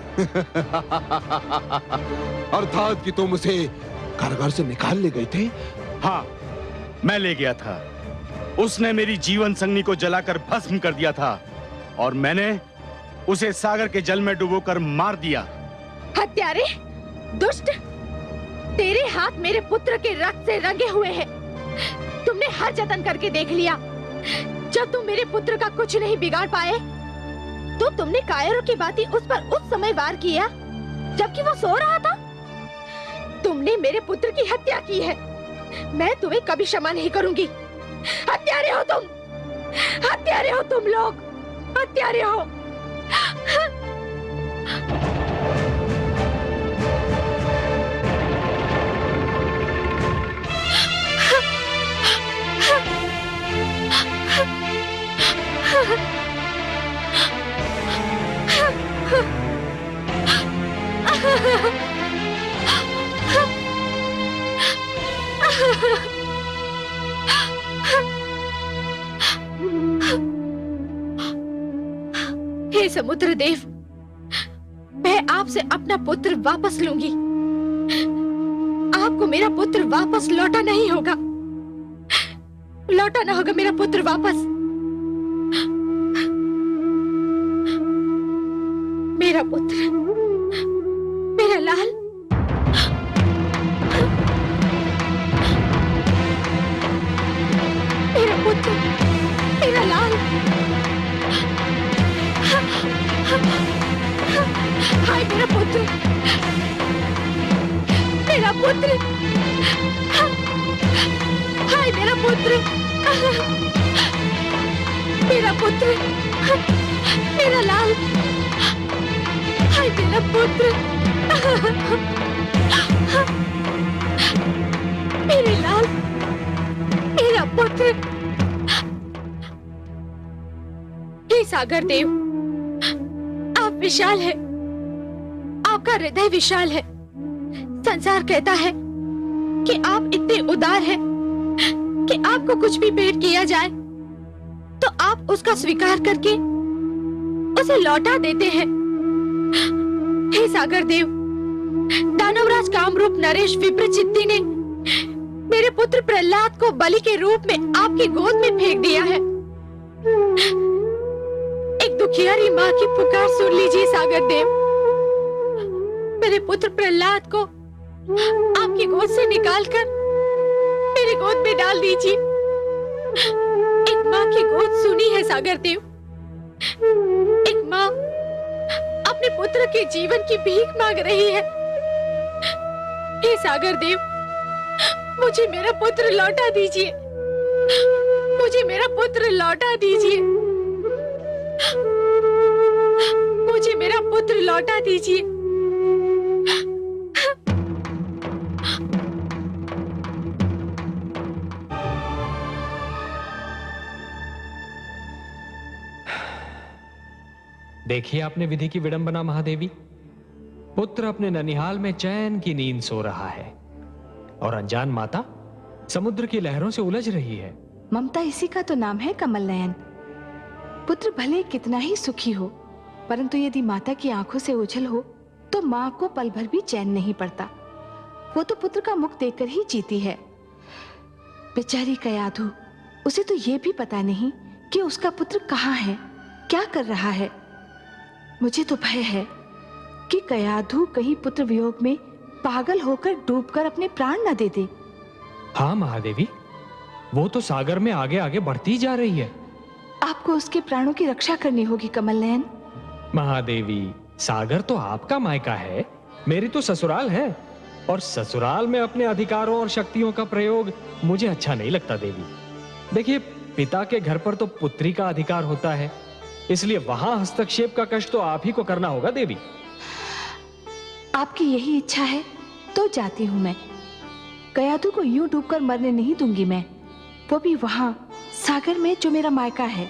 अर्थात कि तुम उसे कारागार से निकाल ले गए थे? हाँ, मैं ले गया था। उसने मेरी जीवन संगनी को जलाकर भस्म कर दिया था और मैंने उसे सागर के जल में डुबोकर मार दिया। हत्यारे, दुष्ट, तेरे हाथ मेरे पुत्र के रक्त से रंगे हुए हैं। तुमने हर जतन करके देख लिया। जब तुम मेरे पुत्र का कुछ नहीं बिगाड़ पाए तो तुमने कायरों की भांति उस पर उस समय वार किया जबकि वो सो रहा था। तुमने मेरे पुत्र की हत्या की है। मैं तुम्हें कभी क्षमा नहीं करूंगी। हत्यारे हो तुम, हत्यारे हो तुम लोग, हत्यारे हो। समुद्र देव, मैं आपसे अपना पुत्र वापस लूंगी। आपको मेरा पुत्र वापस लौटा नहीं होगा, लौटाना होगा मेरा पुत्र वापस। मेरा पुत्र, मेरा लाल, मेरा पुत्र, मेरा लाल। हाय मेरा पुत्र, मेरा पुत्र, हाय मेरा पुत्र, मेरा पुत्र, मेरा लाल, हाय मेरा पुत्र, मेरे लाल, मेरा पुत्र। हे सागर देव, आप विशाल है, आपका हृदय विशाल है। संसार कहता है कि आप इतने उदार हैं कि आपको कुछ भी भेंट किया जाए तो आप उसका स्वीकार करके उसे लौटा देते हैं। हे सागर देव, दानवराज कामरूप नरेश विप्रचित्ती ने मेरे पुत्र प्रहलाद को बलि के रूप में आपकी गोद में फेंक दिया है। एक दुखियारी माँ की पुकार सुन लीजिए सागर देव। मेरे पुत्र प्रहलाद को आपकी गोद से निकालकर मेरी गोद में डाल दीजिए। एक माँ की गोद सुनी है सागर देव। एक माँ अपने पुत्र के जीवन की भीख मांग रही है। हे सागर देव, मुझे मेरा पुत्र लौटा दीजिए, मुझे मेरा पुत्र लौटा दीजिए, मुझे मेरा पुत्र लौटा दीजिए। देखिए आपने विधि की विडंबना महादेवी। पुत्र अपने ननिहाल में चैन की नींद सो रहा है और अनजान माता समुद्र की लहरों से उलझ रही है। ममता इसी का तो नाम है कमल नयन। पुत्र भले कितना ही सुखी हो, परंतु यदि माता की आंखों से ओझल हो तो माँ को पल भर भी चैन नहीं पड़ता। वो तो पुत्र का मुख देखकर ही जीती है। बेचारी कयाधु, उसे तो ये भी पता नहीं कि उसका पुत्र कहाँ है, क्या कर रहा है। मुझे तो भय है कि कयाधु कहीं पुत्र वियोग में पागल होकर डूबकर अपने प्राण न दे दे। हाँ महादेवी, वो तो सागर में आगे आगे बढ़ती जा रही है। आपको उसके प्राणों की रक्षा करनी होगी कमल नयन। महादेवी, सागर तो आपका मायका है, मेरी तो ससुराल है, और ससुराल में अपने अधिकारों और शक्तियों का प्रयोग मुझे अच्छा नहीं लगता देवी। देखिए, पिता के घर पर तो पुत्री का अधिकार होता है, इसलिए वहां हस्तक्षेप का कष्ट तो आप ही को करना होगा देवी। आपकी यही इच्छा है तो जाती हूं मैं। कयाधु को यूं डूबकर मरने नहीं दूंगी मैं, वो भी वहां सागर में जो मेरा मायका है।